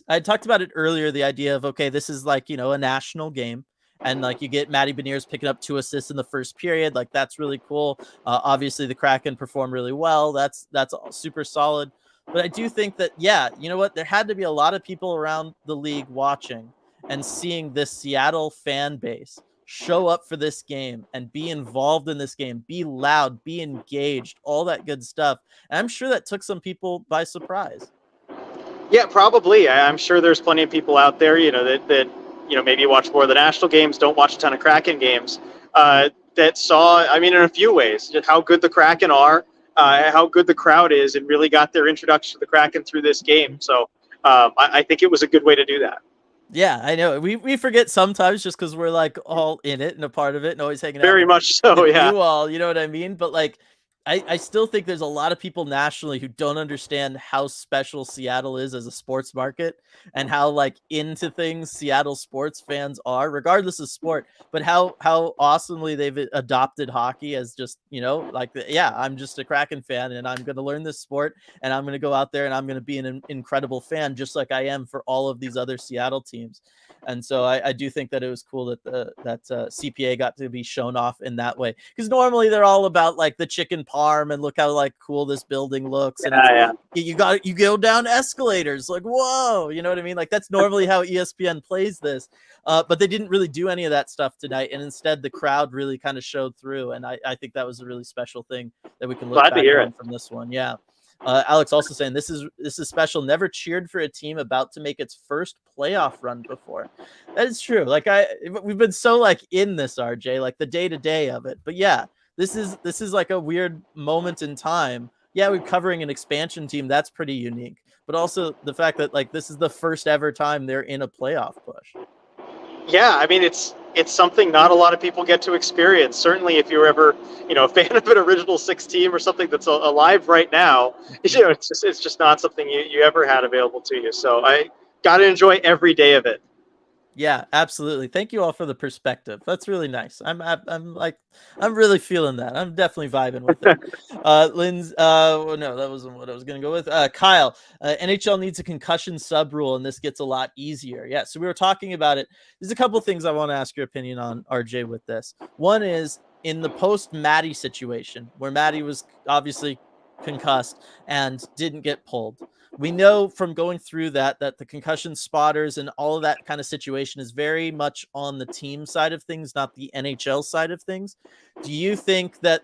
I talked about it earlier, the idea of, okay, this is a national game. And you get Matty Beniers picking up 2 assists in the first period. That's really cool. Obviously the Kraken performed really well. That's super solid. But I do think that, there had to be a lot of people around the league watching and seeing this Seattle fan base show up for this game and be involved in this game, be loud, be engaged, all that good stuff. And I'm sure that took some people by surprise. Yeah, probably. I'm sure there's plenty of people out there, that maybe watch more of the national games, don't watch a ton of Kraken games, that saw, in a few ways, just how good the Kraken are, how good the crowd is, and really got their introduction to the Kraken through this game. So I think it was a good way to do that. Yeah, I know. We forget sometimes just because we're all in it and a part of it and always hanging out. Very much so, yeah. You all, you know what I mean? But I still think there's a lot of people nationally who don't understand how special Seattle is as a sports market and how like into things Seattle sports fans are, regardless of sport, but how awesomely they've adopted hockey as just, like, yeah, I'm just a Kraken fan and I'm going to learn this sport and I'm going to go out there and I'm going to be an incredible fan, just like I am for all of these other Seattle teams. And so I do think that it was cool that CPA got to be shown off in that way, because normally they're all about like the chicken parm and look how like cool this building looks, and you go down escalators, like, whoa, you know what I mean? Like that's normally how ESPN plays this, but they didn't really do any of that stuff tonight, and instead the crowd really kind of showed through, and I think that was a really special thing that we can look back on from this one. Yeah. Alex also saying this is special. Never cheered for a team about to make its first playoff run before. That is true. Like we've been so like in this, RJ, like the day to day of it. But yeah, this is like a weird moment in time. Yeah, we're covering an expansion team. That's pretty unique. But also the fact that like this is the first ever time they're in a playoff push. Yeah, I mean it's something not a lot of people get to experience. Certainly, if you're ever a fan of an original six team or something that's alive right now, it's just not something you ever had available to you. So I got to enjoy every day of it. Yeah, absolutely. Thank you all for the perspective. That's really nice. I'm really feeling that. I'm definitely vibing with it. Lynn's well, no, that wasn't what I was going to go with. Kyle, NHL needs a concussion sub rule and this gets a lot easier. Yeah, so we were talking about it. There's a couple of things I want to ask your opinion on, RJ, with this. One is in the post Maddie situation where Maddie was obviously concussed and didn't get pulled. We know from going through that the concussion spotters and all of that kind of situation is very much on the team side of things, not the NHL side of things. Do you think that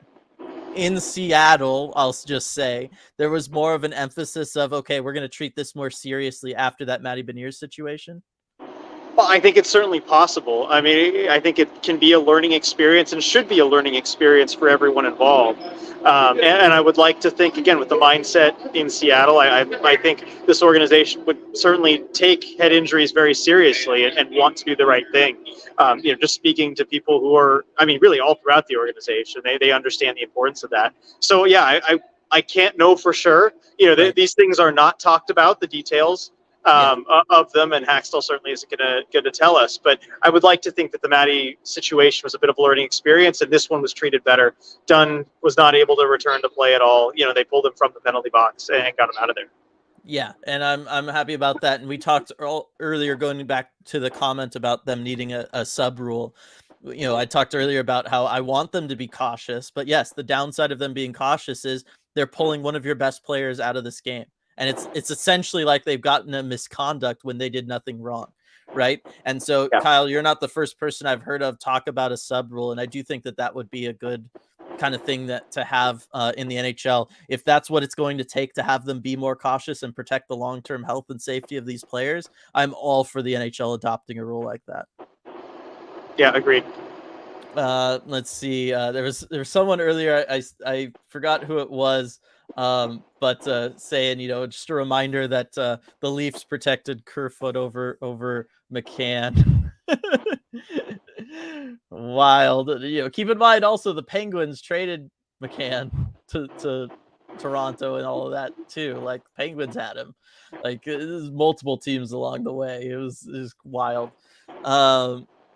in Seattle, I'll just say, there was more of an emphasis of, okay, we're going to treat this more seriously after that Matty Beniers situation? Well, I think it's certainly possible. I mean, I think it can be a learning experience and should be a learning experience for everyone involved. And I would like to think, again, with the mindset in Seattle, I think this organization would certainly take head injuries very seriously and want to do the right thing. Just speaking to people who are, I mean, really all throughout the organization, they understand the importance of that. So, yeah, I can't know for sure. Right. These things are not talked about, the details of them, and Hackstall certainly isn't going to tell us. But I would like to think that the Maddie situation was a bit of a learning experience, and this one was treated better. Dunn was not able to return to play at all. They pulled him from the penalty box and got him out of there. Yeah, and I'm happy about that. And we talked earlier, going back to the comment about them needing a sub rule. I talked earlier about how I want them to be cautious, but yes, the downside of them being cautious is they're pulling one of your best players out of this game. And it's essentially like they've gotten a misconduct when they did nothing wrong, right? And so, yeah. Kyle, you're not the first person I've heard of talk about a sub rule, and I do think that would be a good kind of thing that to have in the NHL, if that's what it's going to take to have them be more cautious and protect the long-term health and safety of these players. I'm all for the NHL adopting a rule like that. Yeah, agreed. Let's see. There was someone earlier. I forgot who it was. But saying, just a reminder that the Leafs protected Kerfoot over McCann. Wild. Keep in mind also the Penguins traded McCann to Toronto and all of that too. Like Penguins had him. Like there's multiple teams along the way. It was wild.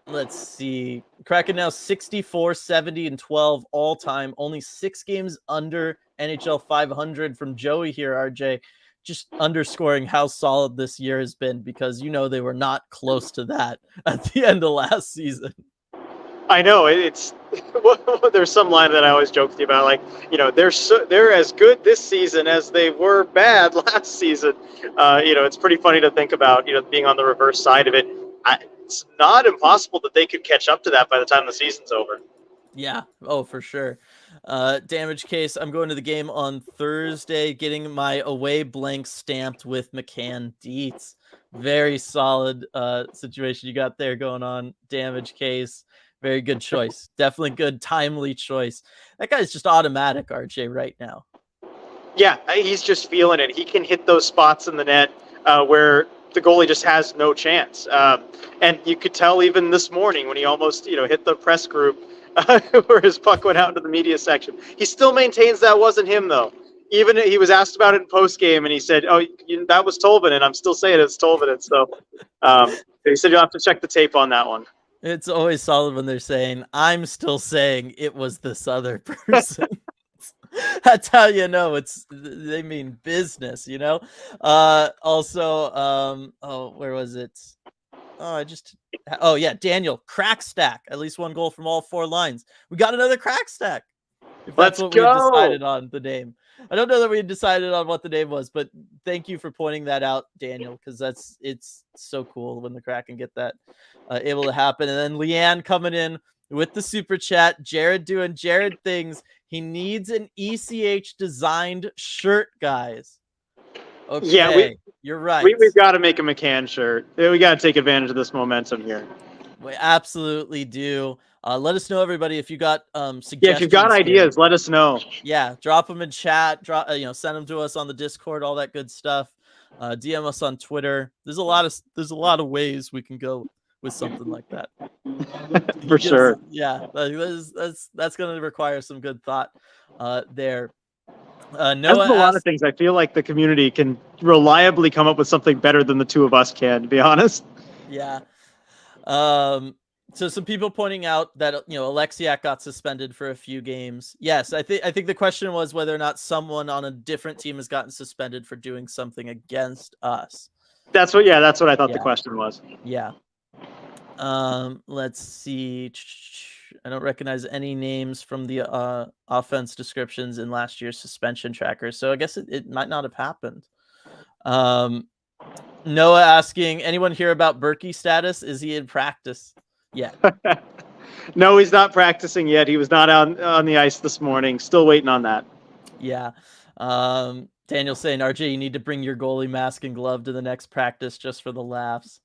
Let's see. Kraken now 64, 70, and 12 all time. Only 6 games under NHL 500 from Joey here, RJ. Just underscoring how solid this year has been, because they were not close to that at the end of last season. I know it's there's some line that I always joke with you about, like they're as good this season as they were bad last season. It's pretty funny to think about being on the reverse side of it. It's not impossible that they could catch up to that by the time the season's over. Yeah. Oh, for sure. Damage case. I'm going to the game on Thursday, getting my away blank stamped with McCann Dietz. Very solid situation you got there going on. Damage case. Very good choice. Definitely good, timely choice. That guy's just automatic, RJ, right now. Yeah, he's just feeling it. He can hit those spots in the net where the goalie just has no chance. And you could tell even this morning when he almost, hit the press group where his puck went out into the media section. He still maintains that wasn't him, though. Even he was asked about it in post game, and he said, "Oh, that was Tolvanen." I'm still saying it's Tolvanen. So he said you'll have to check the tape on that one. It's always solid when they're saying, "I'm still saying it was this other person." That's how you know they mean business, you know. Also, where was it? Daniel, crack stack. At least one goal from all 4 lines. We got another crack stack. If that's what we decided on the name. I don't know that we decided on what the name was, but thank you for pointing that out, Daniel, because it's so cool when the Kraken get that able to happen. And then Leanne coming in with the super chat. Jared doing Jared things. He needs an ECH designed shirt, guys. Okay, yeah, you're right. We've got to make a McCann shirt. We got to take advantage of this momentum here. We absolutely do. Let us know, everybody, if you got suggestions. Yeah, if you've got ideas, let us know. Yeah, drop them in chat. Send them to us on the Discord, all that good stuff. DM us on Twitter. There's a lot of ways we can go with something like that. For sure. Yeah, that's going to require some good thought there. Noah There's a lot of things. I feel like the community can reliably come up with something better than the two of us can, to be honest. Yeah. So some people pointing out that Alexiak got suspended for a few games. Yes, I think the question was whether or not someone on a different team has gotten suspended for doing something against us. That's what I thought the question was. Yeah. Let's see. I don't recognize any names from the offense descriptions in last year's suspension tracker, so I guess it might not have happened. Noah asking, anyone hear about Berkey status? Is he in practice yet? No, he's not practicing yet. He was not on the ice this morning. Still waiting on that. Yeah. Daniel saying, RJ, you need to bring your goalie mask and glove to the next practice just for the laughs.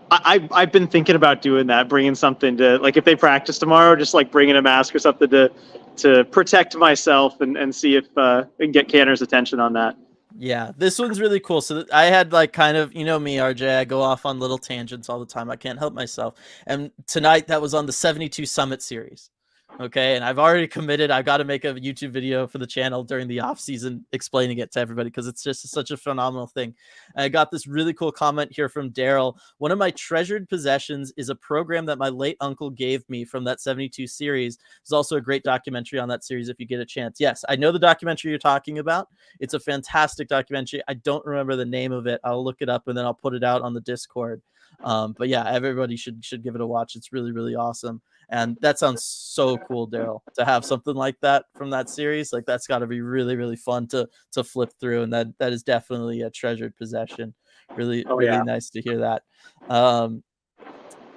I've been thinking about doing that, bringing something to, like, if they practice tomorrow, just like bringing a mask or something to protect myself and see if we can get Canner's attention on that. Yeah, this one's really cool. So I had me, RJ, I go off on little tangents all the time. I can't help myself. And tonight that was on the 72 Summit series. Okay, and I've already committed. I've got to make a YouTube video for the channel during the off season explaining it to everybody because it's just such a phenomenal thing. And I got this really cool comment here from Daryl. One of my treasured possessions is a program that my late uncle gave me from that 72 series. There's also a great documentary on that series if you get a chance. Yes, I know the documentary you're talking about. It's a fantastic documentary. I don't remember the name of it. I'll look it up and then I'll put it out on the Discord. But yeah, everybody should give it a watch. It's really, really awesome. And that sounds so cool, Daryl, to have something like that from that series. Like, that's got to be really, really fun to flip through. And that is definitely a treasured possession. Really nice to hear that.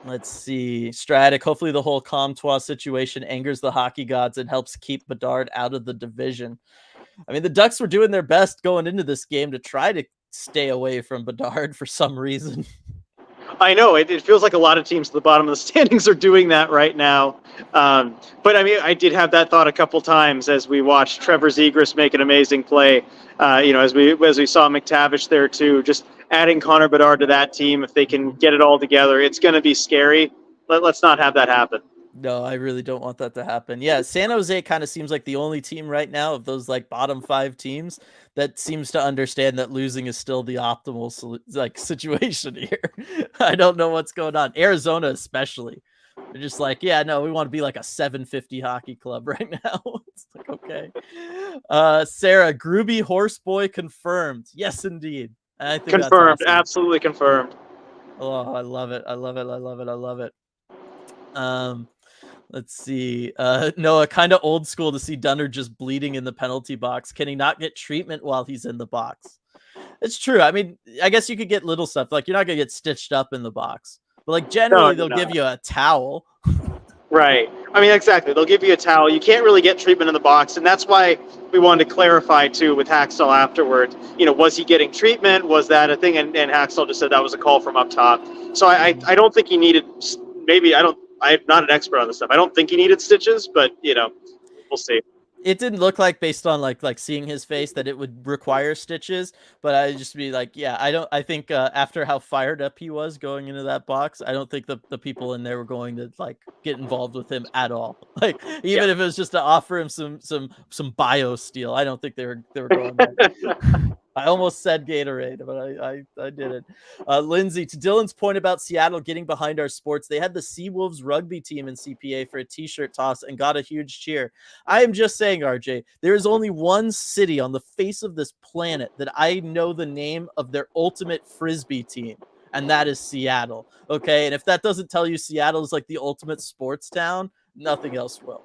Let's see. Stratic, hopefully the whole Comtois situation angers the hockey gods and helps keep Bedard out of the division. I mean, the Ducks were doing their best going into this game to try to stay away from Bedard for some reason. I know it feels like a lot of teams at the bottom of the standings are doing that right now. But I mean, I did have that thought a couple times as we watched Trevor Zegras make an amazing play. As we saw McTavish there too, just adding Connor Bedard to that team. If they can get it all together, it's going to be scary. Let's not have that happen. No, I really don't want that to happen. Yeah, San Jose kind of seems like the only team right now of those like bottom 5 teams that seems to understand that losing is still the optimal situation here. I don't know what's going on. Arizona especially. They're just like, yeah, no, we want to be like a 750 hockey club right now. It's like, okay. Sarah, Groovy Horseboy confirmed. Yes, indeed. I think confirmed. That's awesome. Absolutely confirmed. Oh, I love it. I love it. I love it. I love it. Let's see. Noah, kind of old school to see Dunner just bleeding in the penalty box. Can he not get treatment while he's in the box? It's true. I mean, I guess you could get little stuff. Like, you're not going to get stitched up in the box. But, like, generally, they'll give you a towel. Right. I mean, exactly. They'll give you a towel. You can't really get treatment in the box. And that's why we wanted to clarify, too, with Hackstall afterward. Was he getting treatment? Was that a thing? And Hackstall just said that was a call from up top. So I don't think he needed – I'm not an expert on this stuff. I don't think he needed stitches, but, we'll see. It didn't look like, based on like seeing his face, that it would require stitches, but I'd just be like, yeah, I think after how fired up he was going into that box, I don't think the people in there were going to like get involved with him at all. Like, Yeah. even if it was just to offer him some bio steel, I don't think they were going there. I almost said Gatorade, but I didn't. Lindsay, to Dylan's point about Seattle getting behind our sports, they had the Seawolves rugby team in CPA for a t-shirt toss and got a huge cheer. I am just saying, RJ, there is only one city on the face of this planet that I know the name of their ultimate Frisbee team, and that is Seattle. Okay, and if that doesn't tell you Seattle is like the ultimate sports town, nothing else will.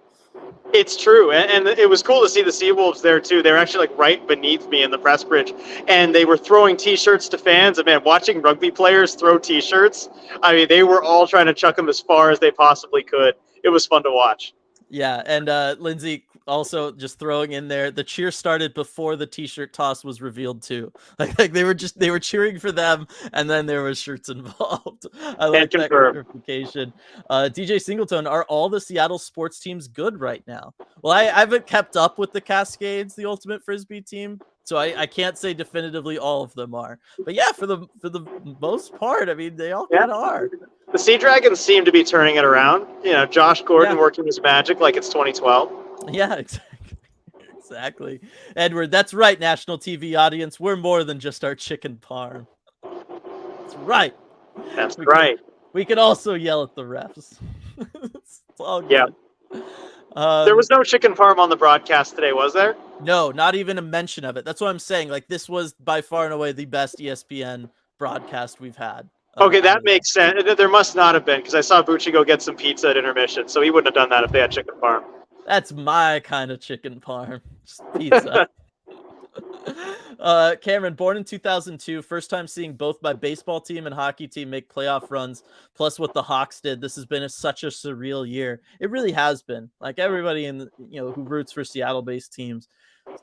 It's true, and it was cool to see the Seawolves there too. They were actually like right beneath me in the press bridge, and they were throwing T-shirts to fans. And man, watching rugby players throw T-shirts, I mean, they were all trying to chuck them as far as they possibly could. It was fun to watch. Yeah, and Lindsay also just throwing in there, the cheer started before the t-shirt toss was revealed too. Like they were cheering for them, and then there was shirts involved. I like that clarification. DJ Singleton, are all the Seattle sports teams good right now? Well, I haven't kept up with the Cascades, the ultimate Frisbee team, so I can't say definitively all of them are. But yeah, for the most part, I mean, they all kind of are. The Sea Dragons seem to be turning it around. You know, Josh Gordon working his magic like it's 2012. Yeah, exactly. Edward, that's right, national TV audience. We're more than just our chicken parm. That's right. That's right. We can also yell at the refs. It's all good. Yeah. There was no chicken parm on the broadcast today, was there? No, not even a mention of it. That's what I'm saying. Like, this was by far and away the best ESPN broadcast we've had. Okay, that makes sense. There must not have been, because I saw Bucci go get some pizza at intermission, so he wouldn't have done that if they had chicken parm. That's my kind of chicken parm. Just pizza. Cameron, born in 2002, first time seeing both my baseball team and hockey team make playoff runs, plus what the Hawks did. This has been such a surreal year. It really has been. Like, everybody in who roots for Seattle-based teams,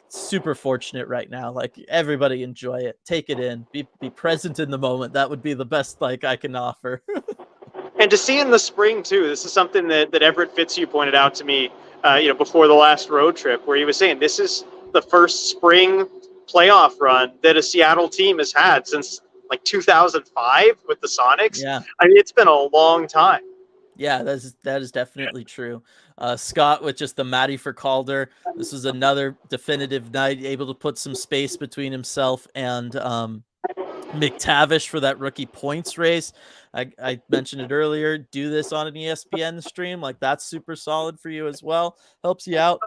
super fortunate right now. Like, everybody enjoy it, take it in, be present in the moment. That would be the best like I can offer. And to see in the spring too, this is something that Everett Fitzhugh pointed out to me before the last road trip, where he was saying this is the first spring playoff run that a Seattle team has had since like 2005 with the Sonics. Yeah, I mean, it's been a long time. Yeah, that is definitely true. Scott with just the Matty for Calder. This was another definitive night, able to put some space between himself and McTavish for that rookie points race. I mentioned it earlier. Do this on an ESPN stream, like that's super solid for you as well. Helps you out.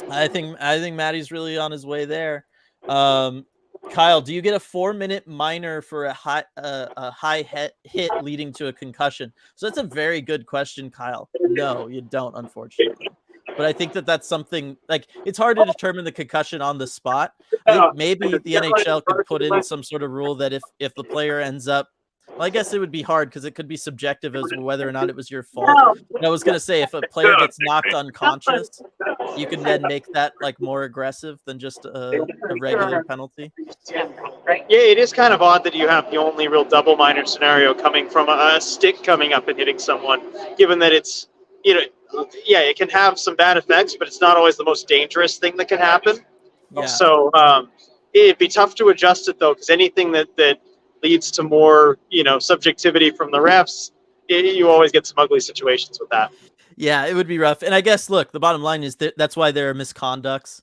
I think Matty's really on his way there. Kyle, do you get a 4-minute minor for a high hit leading to a concussion? So that's a very good question, Kyle. No, you don't, unfortunately. But I think that's something, like, it's hard to determine the concussion on the spot. I think maybe the NHL could put in some sort of rule that if the player ends up, well, I guess it would be hard because it could be subjective as to whether or not it was your fault. And I was going to say, if a player gets knocked unconscious, you can then make that like more aggressive than just a regular penalty. Yeah, it is kind of odd that you have the only real double minor scenario coming from a stick coming up and hitting someone, given that it's, it can have some bad effects, but it's not always the most dangerous thing that can happen. Yeah. So it'd be tough to adjust it, though, because anything that leads to more, subjectivity from the refs, you always get some ugly situations with that. Yeah, it would be rough. And I guess, look, the bottom line is that's why there are misconducts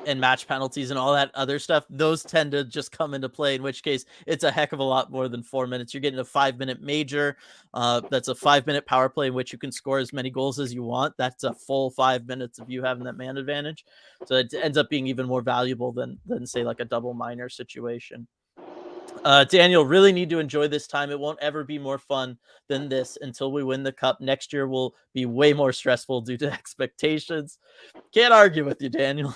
and match penalties and all that other stuff. Those tend to just come into play, in which case it's a heck of a lot more than 4 minutes. You're getting a 5-minute major. That's a 5-minute power play in which you can score as many goals as you want. That's a full 5 minutes of you having that man advantage. So it ends up being even more valuable than say like a double minor situation. Daniel, really need to enjoy this time. It won't ever be more fun than this until we win the cup. Next year will be way more stressful due to expectations. Can't argue with you, Daniel.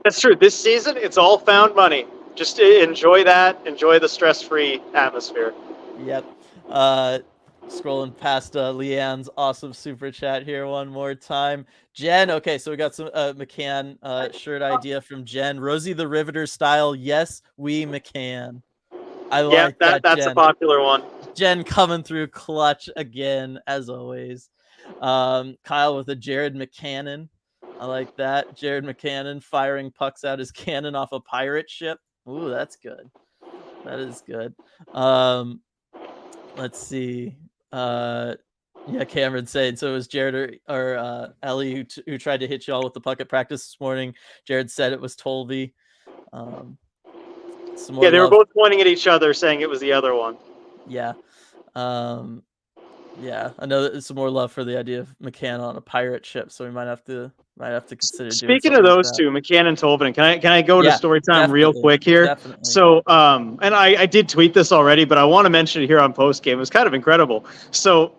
That's true. This season, it's all found money. Just enjoy that. Enjoy the stress-free atmosphere. Yep. Scrolling past Leanne's awesome super chat here one more time. Jen, okay, so we got some McCann shirt idea from Jen. Rosie the Riveter style. Yes, we McCann. I like that. That's Jen. A popular one. Jen coming through clutch again, as always. Kyle with a Jared McCannon. I like that. Jared McCannon firing pucks out his cannon off a pirate ship. Ooh, that's good. That is good. Let's see. Yeah, Cameron saying so. It was Jared or Ellie who tried to hit you all with the puck at practice this morning. Jared said it was Tolby. Some more Yeah, they were love. both pointing at each other, saying it was the other one. Yeah. Yeah, I know that some more love for the idea of McCann on a pirate ship, so we might have to consider doing Speaking something of like those that. two, McCann and Tolvanen, can I go to Yeah, story time real definitely, quick here? definitely. So, and I did tweet this already, but I want to mention it here on post game. It was kind of incredible. So,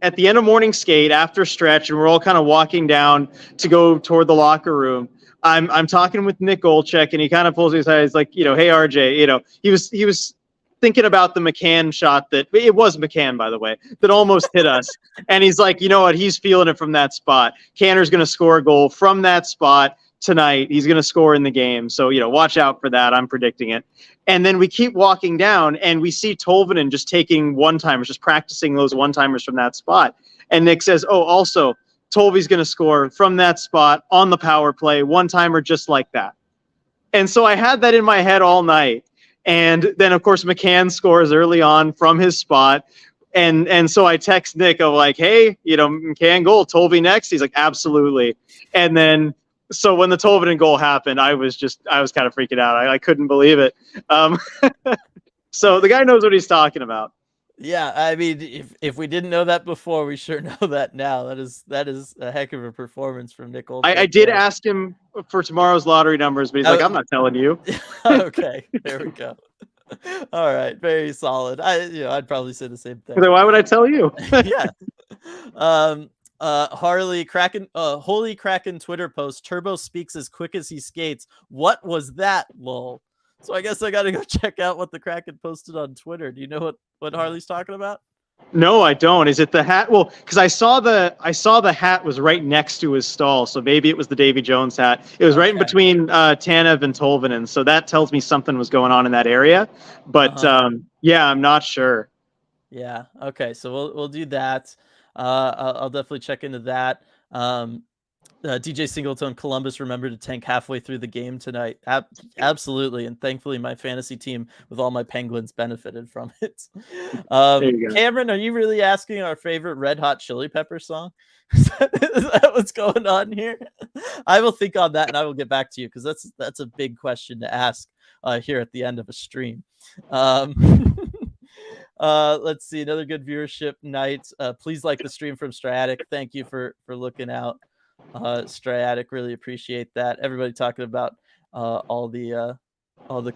at the end of morning skate, after stretch, and we're all kind of walking down to go toward the locker room. I'm talking with Nick Olczyk, and he kind of pulls me aside. He's like, hey RJ, he was thinking about the McCann shot that it was McCann, by the way, that almost hit us. And he's like, you know what? He's feeling it from that spot. Canner's going to score a goal from that spot tonight. He's going to score in the game. So, watch out for that. I'm predicting it. And then we keep walking down and we see Tolvanen just taking one-timers, just practicing those one-timers from that spot. And Nick says, oh, also, Tolvy's going to score from that spot on the power play, one-timer just like that. And so I had that in my head all night. And then, of course, McCann scores early on from his spot. And so I text Nick of like, hey, McCann goal, Tolvy next. He's like, absolutely. And then, so when the Tolvanen goal happened, I was kind of freaking out. I couldn't believe it. So the guy knows what he's talking about. Yeah, I mean, if we didn't know that before, we sure know that now. That is a heck of a performance from Nick Olczyk. I did ask him for tomorrow's lottery numbers, but he's like, I'm not telling you. Okay, there we go. All right, very solid. I'd probably say the same thing. Then why would I tell you? Yeah. Harley Kraken, Holy Kraken Twitter post. Turbo speaks as quick as he skates. What was that, lol? So I guess I got to go check out what the Kraken posted on Twitter. Do you know what Harley's talking about? No, I don't. Is it the hat? Well, because I saw the hat was right next to his stall, so maybe it was the Davy Jones hat. It was right in between Tanev and Tolvanen, so that tells me something was going on in that area. But yeah, I'm not sure. Yeah. Okay. So we'll do that. I'll definitely check into that. DJ Singleton, Columbus, remember to tank halfway through the game tonight. Absolutely. And thankfully my fantasy team with all my Penguins benefited from it. Cameron, are you really asking our favorite Red Hot Chili Pepper song? Is that what's going on here? I will think on that and I will get back to you because that's a big question to ask here at the end of a stream. Let's see, another good viewership night. Please like the stream from Stratic. Thank you for looking out. Stratic, really appreciate that. Everybody talking about all the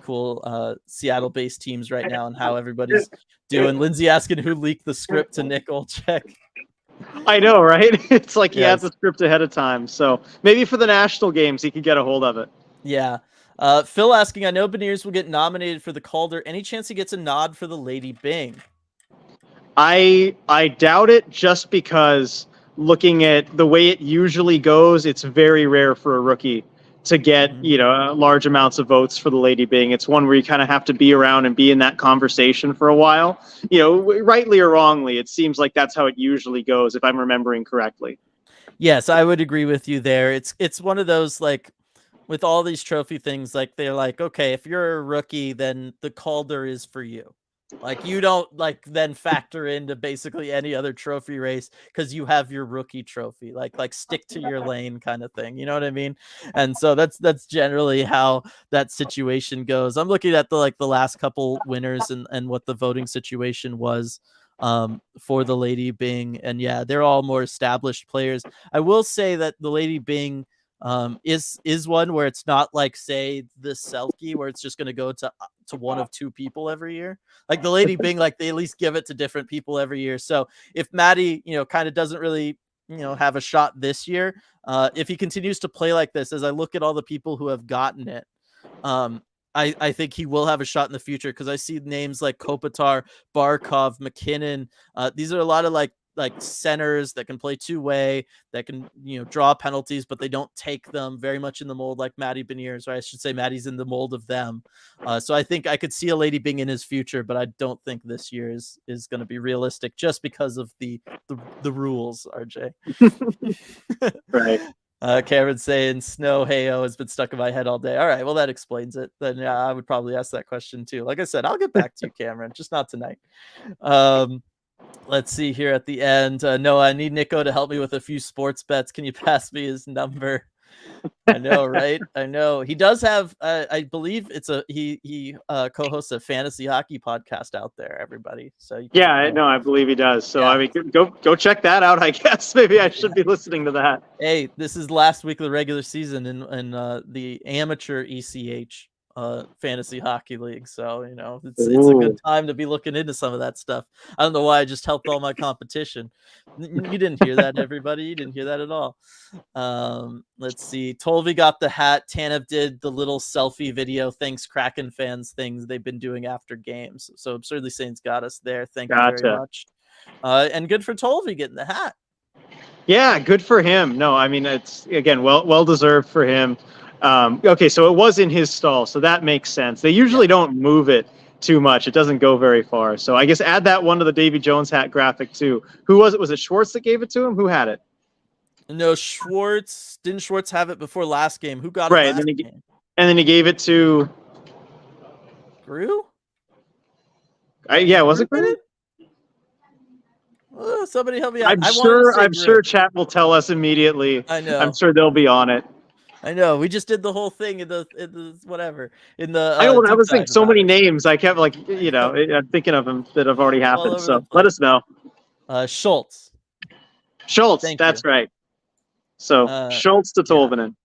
cool Seattle-based teams right now and how everybody's doing. Lindsay asking who leaked the script to Nick Olczyk. I know, right? It's like he has the script ahead of time. So maybe for the national games, he could get a hold of it. Yeah. Phil asking, I know Beniers will get nominated for the Calder. Any chance he gets a nod for the Lady Byng? I doubt it just because looking at the way it usually goes, it's very rare for a rookie to get, large amounts of votes for the Lady Byng. It's one where you kind of have to be around and be in that conversation for a while. Rightly or wrongly, it seems like that's how it usually goes, if I'm remembering correctly. Yes, I would agree with you there. It's one of those, like, with all these trophy things, like, they're like, okay, if you're a rookie, then the Calder is for you. Like, you don't then factor into basically any other trophy race because you have your rookie trophy. Like stick to your lane kind of thing. You know what I mean? And so that's generally how that situation goes. I'm looking at the last couple winners and what the voting situation was for the Lady Byng. And yeah, they're all more established players. I will say that the Lady Byng is one where it's not like, say, the Selke, where it's just going to go to one of two people every year. Like the Lady Byng, like they at least give it to different people every year. So if Maddie, kind of doesn't really, have a shot this year, if he continues to play like this, as I look at all the people who have gotten it, I think he will have a shot in the future because I see names like Kopitar, Barkov, McKinnon. These are a lot of like centers that can play two-way, that can, draw penalties, but they don't take them, very much in the mold like Matty Beniers, or I should say Matty's in the mold of them. So I think I could see a Lady Byng in his future, but I don't think this year is going to be realistic just because of the rules, RJ. Right. Cameron saying snow heyo has been stuck in my head all day. All right, well that explains it. Then yeah, I would probably ask that question too. Like I said, I'll get back to you, Cameron, just not tonight. Let's see here at the end. No, I need Nico to help me with a few sports bets. Can you pass me his number? I know, right? I know. He does have I believe it's he co-hosts a fantasy hockey podcast out there, everybody. So you can, I believe he does. So Yeah. I mean, go check that out. I guess maybe I should be listening to that. Hey, this is last week of the regular season in the amateur ECH fantasy hockey league. So, it's a good time to be looking into some of that stuff. I don't know why I just helped all my competition. You didn't hear that, everybody. You didn't hear that at all. Let's see. Tolvi got the hat. Tanev did the little selfie video. Thanks, Kraken fans, things they've been doing after games. So Absurdly Saints got us there. Thank you very much. And good for Tolvi getting the hat. Yeah, good for him. No, I mean, it's again well deserved for him. Okay, so it was in his stall, so that makes sense. They usually don't move it too much. It doesn't go very far. So I guess add that one to the Davy Jones hat graphic too. Who was it? Was it Schwartz that gave it to him? Who had it? No, Schwartz. Didn't Schwartz have it before last game? Who got it last game? And then he gave it to Grew? Was it Grew? Somebody help me out. I'm sure chat will tell us immediately. I know. I'm sure they'll be on it. I know. We just did the whole thing in the whatever. In the I was thinking so many names. I kept I'm thinking of them that have already happened. So let us know. Schultz. That's right. So Schultz to Tolvanen.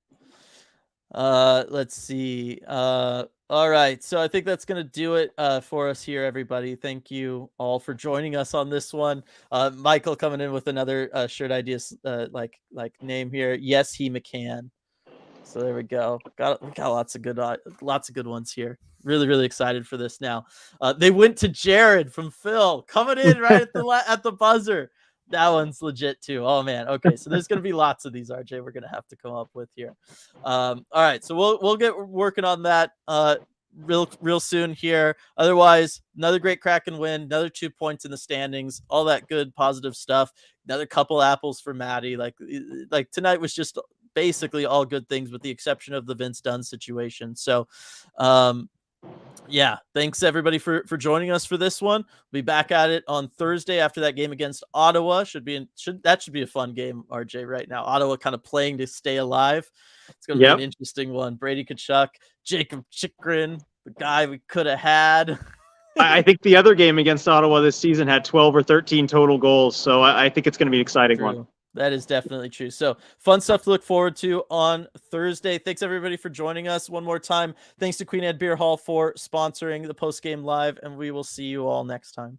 Let's see. All right. So I think that's going to do it for us here, everybody. Thank you all for joining us on this one. Michael coming in with another shirt ideas like name here. Yes, he McCann. So there we go. Got lots of good ones here. Really, really excited for this now. They went to Jared from Phil coming in right at the buzzer. That one's legit too. Oh man. Okay, so there's gonna be lots of these, RJ. We're gonna have to come up with here. All right, so we'll get working on that real soon here. Otherwise, another great Kraken win, another 2 points in the standings, all that good positive stuff. Another couple apples for Maddie. Like tonight was just basically all good things with the exception of the Vince Dunn situation. So yeah, thanks everybody for joining us for this one. We'll be back at it on Thursday after that game against Ottawa. Should be a fun game, RJ, right now. Ottawa kind of playing to stay alive. It's going to be an interesting one. Brady Tkachuk, Jacob Chychrun, the guy we could have had. I think the other game against Ottawa this season had 12 or 13 total goals, so I think it's going to be an exciting one. That is definitely true. So fun stuff to look forward to on Thursday. Thanks everybody for joining us one more time. Thanks to Queen Anne Beer Hall for sponsoring the post-game live, and we will see you all next time.